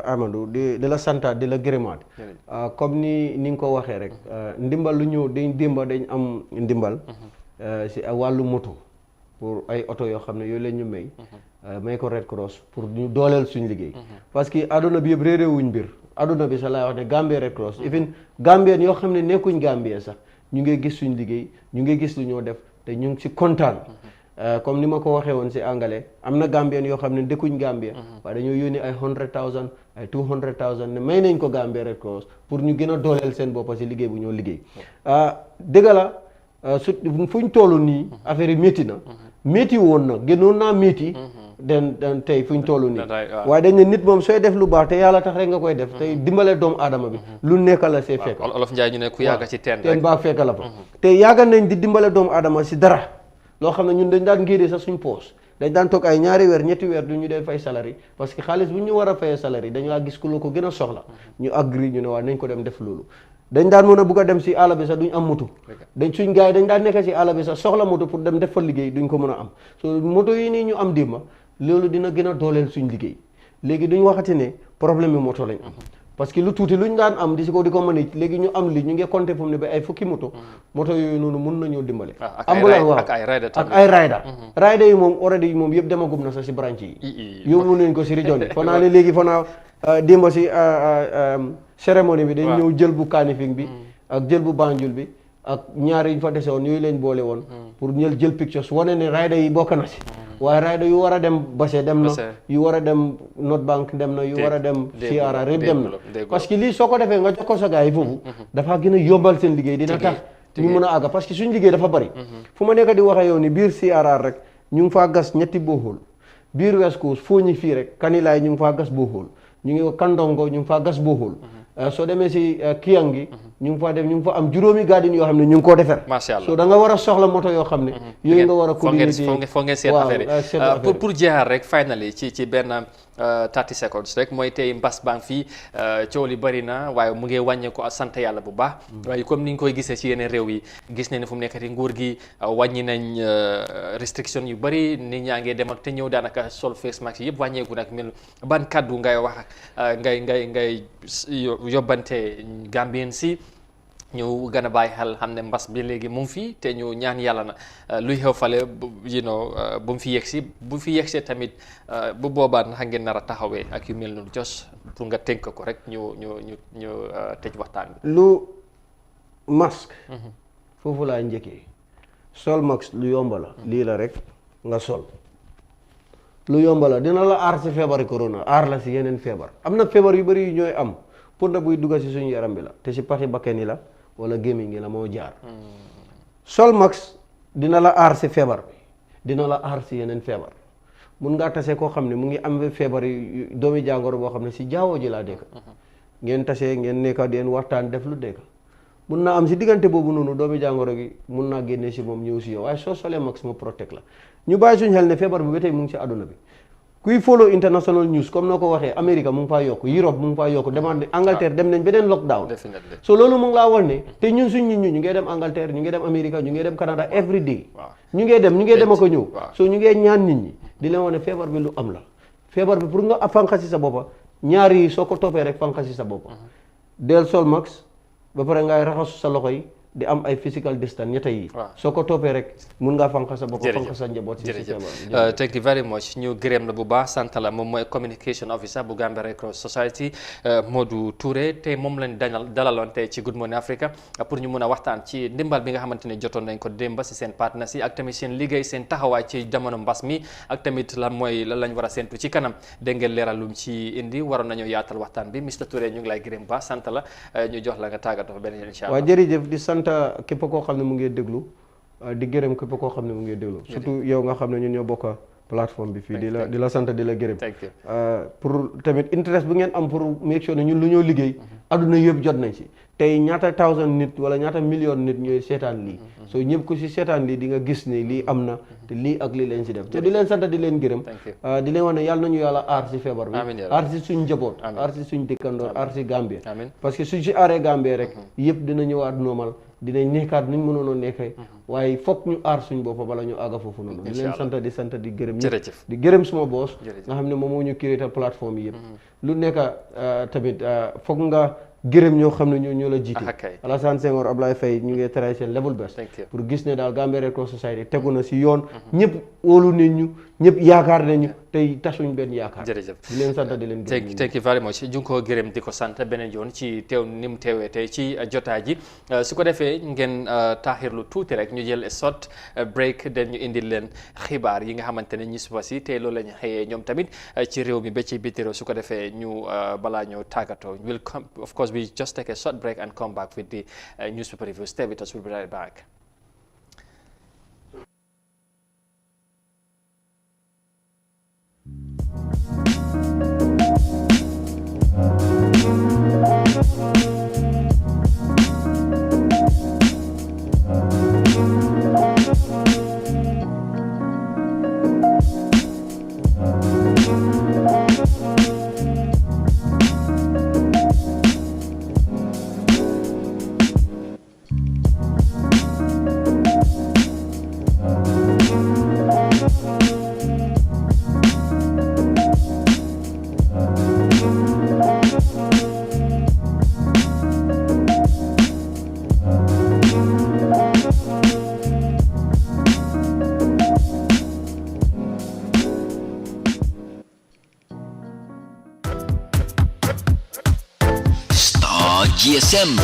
Amadou di la santaat di la gërëmaat comme ni nga ko waxee rek ndimbal lu ñëw dañ am ndimbal si wàllu moto pour ay oto yoo xam ne yooyu leen ñu may ko Red Cross pour ñu dooleel suñu liggéey parce que aduna bi yëpp réeréewuñ mbir aduna bi sax laay wax ne Gambia Red Cross even Gambien yoo xam ne nekkuñ Gambia sax ñu ngi gis suñu liggéey ñu ngi gis lu ñoo def te ñu ngi si kontaan comme ni ma ko waxee woon si anglais am na Gambien yoo xam ne dëkkuñ Gambia waaye dañoo yónni ay 100,000 ay 200,000 ne may nañ ko Gambia Red Cross pour ñu gën a dooleel seen boppa si liggéey bu ñoo liggéey dëgg la fuñ toll nii affaire yi métti na métti woon na gënoon naa métti den tey fuñ toll nii waaye dañ ne nit moom sooy def lu baax te yàlla tax rek nga koy def tey dimbale doomu aadama bi lu nekk la see fekk olof Njaay ñu ne ku yàgga ci teen baax fekk la fa te yàgga nañ di dimbale doomu aadama si dara loo xam ne ñun dañ daan ngéedee sax suñ poos dañ daan toog ay ñaari weer ñetti weer du ñu dee fay salary parce que xaalis bu ñu war a fayee salary dañu laa gis ku la ko gën a soxla ñu agree ñu ne waa nañ ko dem def loolu dañ daan mën a bugg a dem si àll bi sax duñ am moto suñ gars yi dañ daan nekk si àll bi sax soxla moto pour dem def fa liggéey duñ ko mën a am so moto yi nii ñu am dimba loolu dina gën a dooleel suñ liggéey léegi duñ waxati ne problème bi moto lañ am parce que lu tuuti luñ daan am di ko manage léegi ñu am li ñu ngi compter fu mu ne ba ay fukki moto yooyu noonu mun nañoo dimbale ambulance waaw ak ay rider yi moom already moom yëpp demagum na sax si branche yi yóbbu nañ ko si région bi fa naa ne léegi fa naa dimba si cérémonie bi dañ ñëw jël bu Kanifing bi ak jël bu Banjul bi ak ñaar yi fa dese woon yooyu leen boole woon pour ñël jël pictures wane ne rider yi bokk na si waaye rider yu war a dem Basse dem na yu war a dem North Bank dem na yu war a dem TRRC yëpp dem na parce que lii soo ko defee nga jox ko sa gars yi foofu dafa gën a yombal seen liggéey dina tax ñu mën a àgga parce que suñ liggéey dafa bari fu ma nekk di waxee yow ni biir TRRC rek ñu ngi faa gas ñetti bohol biir West Coast foo ñi fii rek Kanilaay ñu ngi faa gas bohol ñu ngi Kandongo ñu ngi faa gas bohol soo demee si Kiyangi ñu ngi fa am juróomi garden yoo xam ne ñu ngi koo defar macha allah so da nga war a soxla moto yoo xam ne yooyu nga war a community foo ngeen seet affaire yi pour jeexal rek finally ci benn 30 seconds rek mooy tey mbas baa ngi fii coow li bëri na waaye mu ngi wàññeeku sant yàlla bu baax waaye comme ni ñu koy gisee ci yeneen réew yi gis nañ ne fu mu nekkati nguur gi wàññi nañ restriction yu bëri nit ñaa ngi dem ak te ñëw daanaka sol face mask yëpp wàññeeku nag mel ban kaddu ngay wax ngay yóbbante Gambien si ñu gën a bàyyi xel xam ne mbas bi léegi mu ngi fi te ñu ñaan yàlla na luy xew fale bu mu fi yegsi bu fi yegsee tamit bu boobaa naka ngeen nar a taxawee ak yu mel noonu jos pour nga tënk ko rek ñu tëj waxtaan bi. lu masque. foofu laa njëkkee sol masque lu yomba la. lii la rek nga sol. lu yomba la dina la aar si feebari corona aar la si yeneen feebar am na feebar yu bëri yu ñooy am pour na buy dugga si suñu yaram bi la te si pati bakken yi la wala gémmiñ gi la moo jaar sol max dina la aar si feebar bi dina la aar si yeneen feebar mun ngaa tasee koo xam ne mu ngi am feebar yi doomi jàngoro boo xam ne si jaawoo ji laa dëkk ngeen tasee ngeen nekka di waxtaan def lu dëkk mun naa am si diggante boobu noonu doomi jàngoro gi mun naa génnee si moom ñëw si yow waaye soo solee max mu protect la ñu bàyyi suñu xel ne feebar bi ba tey mu ngi si àdduna bi kuy follow international news comme noo ko waxee Amérique mu ngi faa yokk Europe mu ngi faa yokk demande Angleterre dem nañ beneen lockdown so loolu mu ngi laa wax ne te ñun suñ nit ñu ngee dem Angleterre ñu ngee dem Amérique ñu ngee dem Canada every day ñu ngee dem ak a ñëw so ñu ngee ñaan nit ñi di leen wax ne feebar bi lu am la feebar bi pour nga fanqa si sa boppa ñaar yi soo ko toppee rek fanqa si sa boppa del sol max ba pare ngay raxasu sa loxo yi di am ay physical distance ñetta yi soo ko toppee rek mun ngaa fanqa sa bopp fanqa sa njaboot si feebar thank you very much ñu gërëm la bu baax sant la moom mooy communication officer bu Gambia Red Cross Society Modou Touré te moom lañ dalaloon tey ci Good Morning Africa pour ñu mun a waxtaan ci ndimbal bi nga xamante ne jotoon nañ ko démba si seen partenaires yi ak tamit seen liggéey seen taxawaay ci jamono mbas mi ak tamit lan lañ war a séntu ci kanam dégg ngeen leeral lum ci indi waroon nañoo yaatal waxtaan bi Mr Touré ñu ngi lay gërëm baax sant la ñu jox la nga tàggatoo fa beneen incha allah. waaw jërëjëf di sant képp koo xam ne mu ngi déglu di gërëm képp koo xam ne mu ngi déglu surtout yow nga xam ne ñun ñoo bokk plateforme bi fii di la sant di la gërëm pour tamit interest bu ngeen am pour make sure ne ñun lu ñoo liggéey adduna yëpp jot nañ si tey ñaata thousand nit wala ñaata million nit ñooy seetaan lii soo ñëpp ku si seetaan lii di nga gis ne lii am na te lii ak lii leen si def te di leen sant di leen gërëm di leen wax ne yàlla nañu yàlla aar si feebar bi aar si suñ njaboot aar si suñ dëkkandoor aar si Gambie parce que suñ si aaree Gambie rek yëpp dina ñëwaat normal dinañ nekkaat nuñ mënoon a nekkee waaye foog ñu aar suñ bopp bala ñu àgga foofu noonu di leen sant di gërëm ñëpp di gërëm suma boos nga xam ne moom moo ñu créé plateforme yi yëpp lu nekk tamit foog nga gërëm ñoo xam ne ñoo la jiite Alassane Senghor Ablaye Faye ñu ngi tray seen level best pour gis ne daal Gambia Red Cross Society tegu na si yoon ñëpp wóolu nañ ñu ñëpp yaakaar nañu tey tasuñ benn yaakaar jërëjëf di leen sant di leen gërëm thank you very much ju ngi ko gërëm di ko sant beneen yoon ci teew ni mu teewee tey ci jotaay ji su ko defee ngeen taaxirlu tuuti rek ñu jël short break den ñu indil leen xibaar yi nga xamante ne ñi suba si te loolu lañ xëyee ñoom tamit ci réew mi ba ci biti réew su ko defee ñu balaa ñoo tàggatoo will come of course we just take a short break and come back with the newspaper review. Stay with us, we'll be right back. GSM.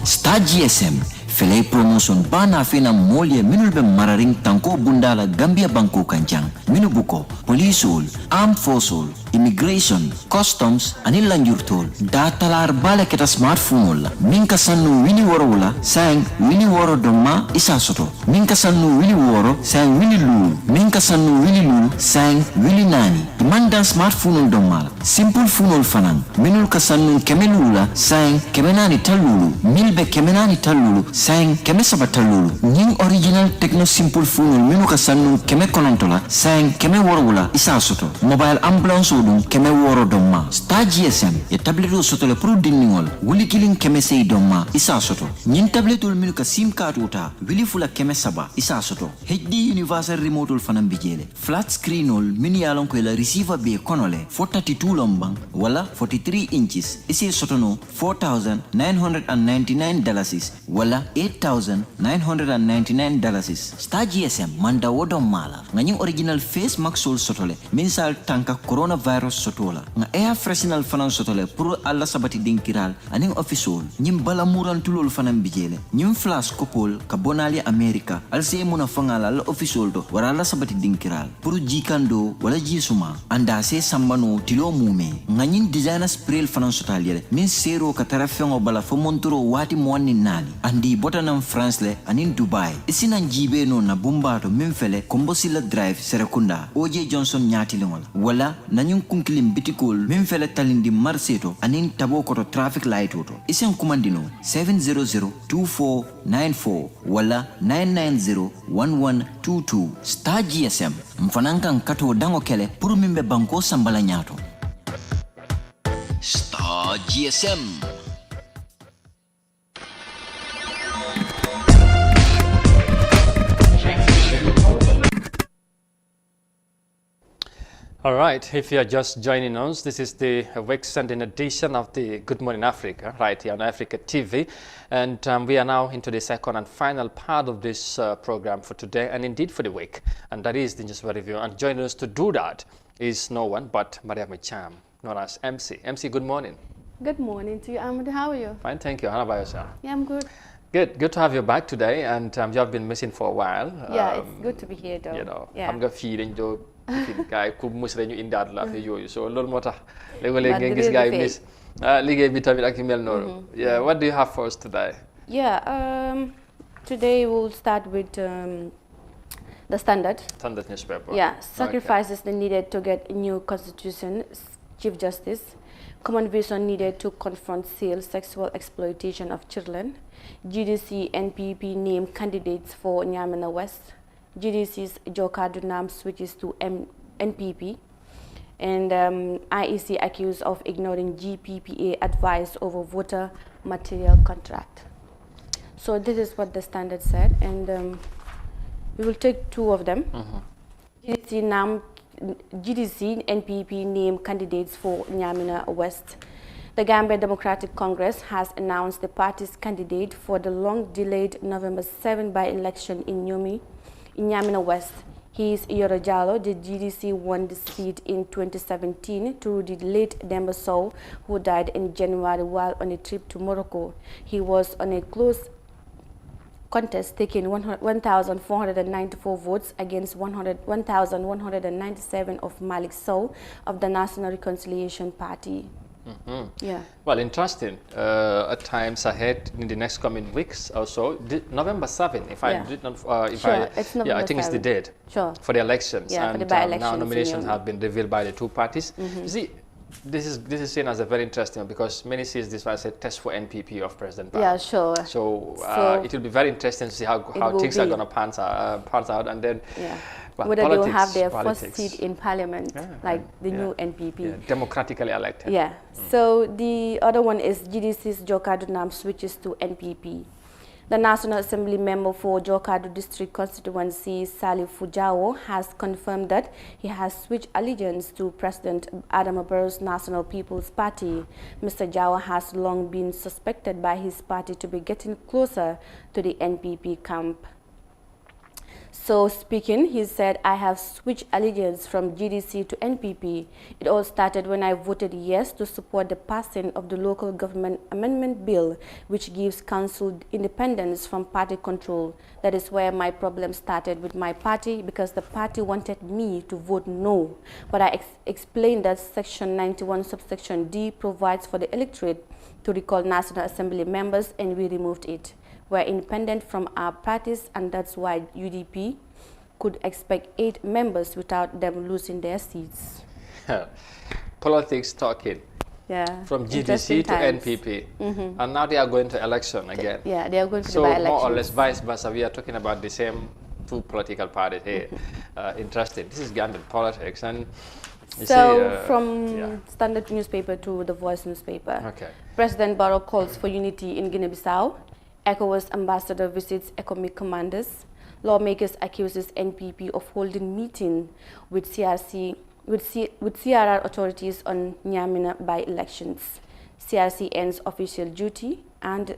Star GSM fele promotion bana fena molye minul be mararing tanko bundala Gambia banko kanjang minubuko policeol armed forceol immigration customs anil lanjurtol datalar bala keta smartphone la minka sannu wini woro la sang wini woro doma isa soto minka sannu wini woro sang wini lu minka sannu wini lu sang wini nani manda smartphone doma simple phone fanan minul ka sannu kemelula sang kemenani talulu milbe kemenani talulu sang keme sabatalulu ning original techno simple phone minu ka sannu keme konontola sang keme woro isa soto mobile ambulance odum keme woro doma Star GSM e tabletu soto le pro dinningol wuli killing keme sey doma isa soto nyin tabletul minu ka sim card uta wili fula keme saba isa soto HD universal remote ul fanam bijele flat screen ul mini yalon ko la receiver be konole 42 lombang wala 43 inches isi soto no $4,999 wala $8,999 Star GSM manda wodom mala ngani original face mask sol sotole minsal tanka coronavirus sotola nga air freshener fanan sotole pour alla sabati dinkiral aning official nyim bala muran tulol fanan bijele nyim flash kopol ka bonali america alse muna fangala al official do wara alla sabati dinkiral pour jikando wala jisuma anda se sambano tilo mume ngani designer spray fanan sotale min sero ka tarafengo bala fo montoro wati monni nani andi botanam France le anin Dubai isina jibe no na bumbato min fele kombosila drive serekunda OJ Johnson nyati lingol wala nanyun kunkilim bitikol min fele talindi marseto anin tabo koto traffic light oto isen kumandino 700-2494 wala 990-1122 Star GSM mfanankan kato dango kele puru mimbe banko sambala nyato Star GSM. All right, if you are just joining us, this is the week Sunday edition of the Good Morning Africa, right here on Africa TV. And we are now into the second and final part of this program for today and indeed for the week. And that is the Newspaper Review. And joining us to do that is no one but Maria Micham, known as MC. MC, good morning. Good morning to you, Ahmed. How are you? Fine, thank you. How about yourself? Yeah, I'm good. Good to have you back today. And you have been missing for a while. Yeah, it's good to be here though. You know, yeah. I'm going to feed into guy ku mus lañu indaat la fi yoyu so lool motax legolé ngeen gis gaay miss liggéey bi tamit ak mel nonu yeah what do you have for us today? Today we'll start with the Standard newspaper. Yeah, sacrifices needed to get a new constitution. Chief Justice, common vision needed to confront sexual exploitation of children. GDC NPP name candidates for Nyamena West. GDC's Joka Dunam switches to NPP, and IEC accused of ignoring GPPA advice over voter material contract. So this is what the Standard said, and we will take two of them. GDC NPP name candidates for Nyamena West. The Gambia Democratic Congress has announced the party's candidate for the long-delayed November 7 by-election in Nyamena West. He is Yoro Jallo. The GDC won the seat in 2017 through the late Demba Sow, who died in January while on a trip to Morocco. He was on a close contest, taking 1,494 votes against 1,197 of Malik Sow of the National Reconciliation Party. Yeah. Well, interesting. At times ahead in the next coming weeks or so, November 7, if I did not, it's November I think 7. It's the date for the elections. Yeah, and for the by-elections. Now nominations have been revealed by the two parties. You see, this is seen as a very interesting because many see this as a test for NPP of President Biden. Yeah, sure. So it will be very interesting to see how things are going to pan out, and then. Yeah. Well, whether they will have their first seat in parliament, like the new NPP. Yeah, democratically elected. Yeah. So the other one is GDC's Jokadu Nam switches to NPP. The National Assembly member for Jokadu District Constituency, Salif Fujao, has confirmed that he has switched allegiance to President Adama Barrow's National People's Party. Mr. Jawa has long been suspected by his party to be getting closer to the NPP camp. So speaking, he said, I have switched allegiance from GDC to NPP. It all started when I voted yes to support the passing of the Local Government Amendment Bill, which gives council independence from party control. That is where my problem started with my party, because the party wanted me to vote no. But I explained that Section 91 subsection D provides for the electorate to recall National Assembly members, and we removed it. We're independent from our parties, and that's why UDP could expect 8 members without them losing their seats. Politics talking. Yeah. From GDC to NPP. And now they are going to election again. Yeah, they are going to so the by-elections. So more or less vice versa, we are talking about the same 2 political parties here. Interesting. This is Gambian politics. And from Standard newspaper to the Voice newspaper. Okay. President Barrow calls for unity in Guinea-Bissau. ECOWAS ambassador visits economic commanders. Lawmakers accuses NPP of holding meeting with CRC with CRR authorities on Nyamina by-elections. CRC ends official duty, and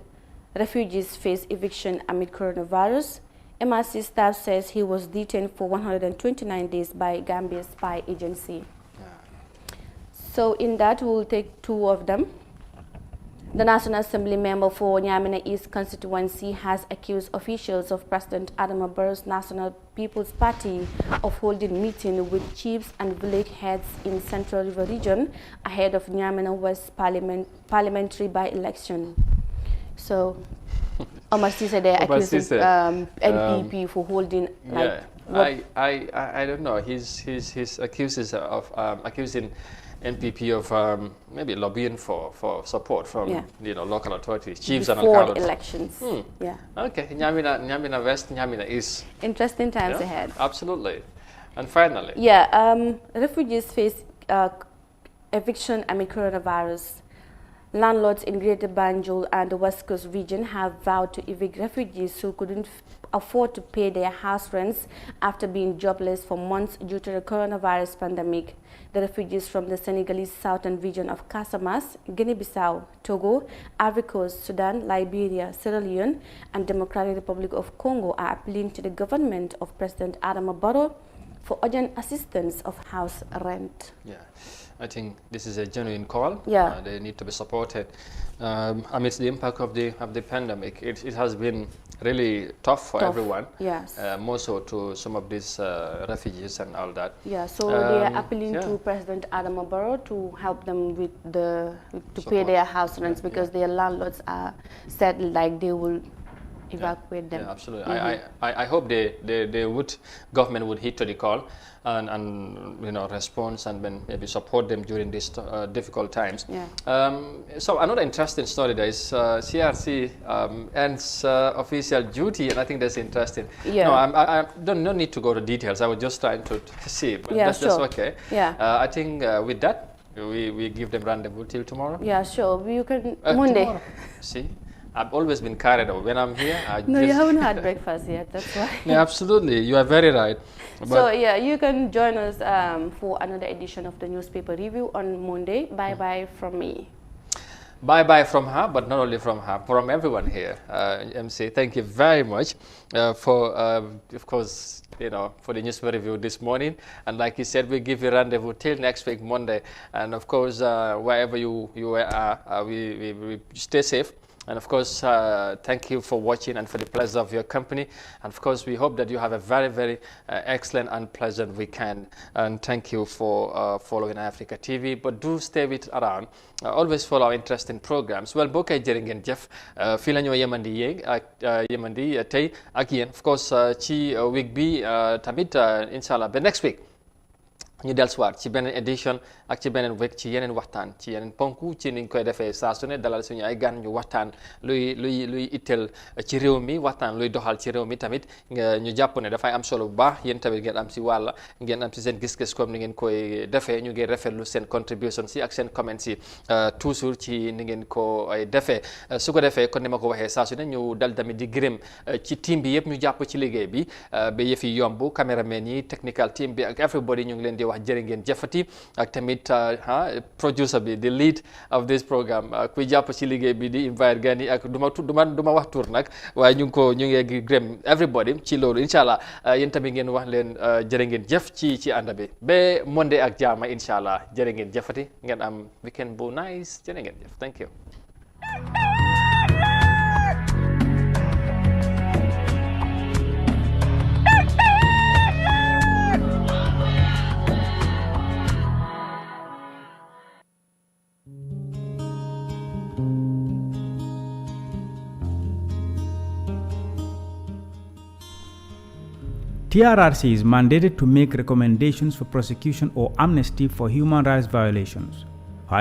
refugees face eviction amid coronavirus. MRC staff says he was detained for 129 days by Gambia's spy agency. So in that, we'll take 2 of them. The National Assembly member for Nyamina East constituency has accused officials of President Adama Barrow's National People's Party of holding meeting with chiefs and village heads in Central River region ahead of Nyamina West parliamentary by-election. So, Omar Sise there accused NPP for holding I don't know. He's accusing NPP of maybe lobbying for support from local authorities, chiefs and before elections. Yeah. Okay. Nyamina West, Nyamina East. Interesting times ahead. Absolutely. And finally. Yeah. Refugees face eviction amid coronavirus. Landlords in Greater Banjul and the West Coast region have vowed to evict refugees who couldn't afford to pay their house rents after being jobless for months due to the coronavirus pandemic. The refugees from the Senegalese southern region of Casamas, Guinea-Bissau, Togo, Ivory Coast, Sudan, Liberia, Sierra Leone, and Democratic Republic of Congo are appealing to the government of President Adama Barrow for urgent assistance of house rent. Yeah. I think this is a genuine call. Yeah. They need to be supported. Amidst the impact of the pandemic, it has been really tough for everyone. Yes. More so to some of these refugees and all that. Yeah. So they are appealing to President Adama Barrow to help them with to pay their house rents, because their landlords are said like they will evacuate them. Yeah, absolutely. I hope government would heed to the call and respond and then maybe support them during these difficult times. Yeah. So another interesting story there is CRC ends official duty, and I think that's interesting. Yeah. No, I don't need to go to details. I was just trying to see, but that's just okay. Yeah. I think with that we give them rendezvous till tomorrow. Yeah, sure. You can Monday. Tomorrow. See. I've always been carried away. When I'm here, you haven't had breakfast yet, that's why. Yeah, absolutely. You are very right. So, yeah, you can join us for another edition of the newspaper review on Monday. Bye-bye from me. Bye-bye from her, but not only from her, from everyone here. MC, thank you very much for, of course, for the newspaper review this morning. And like you said, we give you rendezvous till next week, Monday. And of course, wherever you are, we stay safe. And of course, thank you for watching and for the pleasure of your company. And of course, we hope that you have a very, very excellent and pleasant weekend. And thank you for following Africa TV. But do stay with around. Always follow our interesting programs. Well, bokay jeringen Jeff, fii la ñoo yemandi tey ak yéen. Of course, ci week bi tamit inshallah ba next week. ñu dellusiwaat ci beneen édition ak ci beneen week ci yeneen waxtaan ci yeneen ponku ci niñ koy defee saa su ne dalal suñu ay gan ñu waxtaan luy itteel ci réew mi waxtaan luy doxal ci réew mi tamit ñu jàpp ne dafay am solo bu baax yéen tamit ngeen am si wàlla ngeen am si seen gis-gis comme ni ngeen koy defee ñu ngi rafetlu seen contribution si ak seen comments yi toujours ci ni ngeen ko defee su ko defee kon ni ma ko waxee saa su ne ñu dal tamit di gërëm ci team bi yëpp ñu jàpp ci liggéey bi ba yëf yi yomb caméraman yi technical team bi ak everybody ñu ngi leen di wax jërë ngeen jëfati ak tamit producer bi the lead of this program kuy jàpp ci liggéey bi di invite gan yi ak duma wax tur nag waaye ñu ngi gërëm everybody ci loolu incha allah yéen tamit ngeen wax leen jërë ngeen jëf ci ànd bi ba Monday ak jaama incha allah jërë ngeen jëfati ngeen am weekend bu nice jërë ngeen jëf thank you. TRRC is mandated to make recommendations for prosecution or amnesty for human rights violations.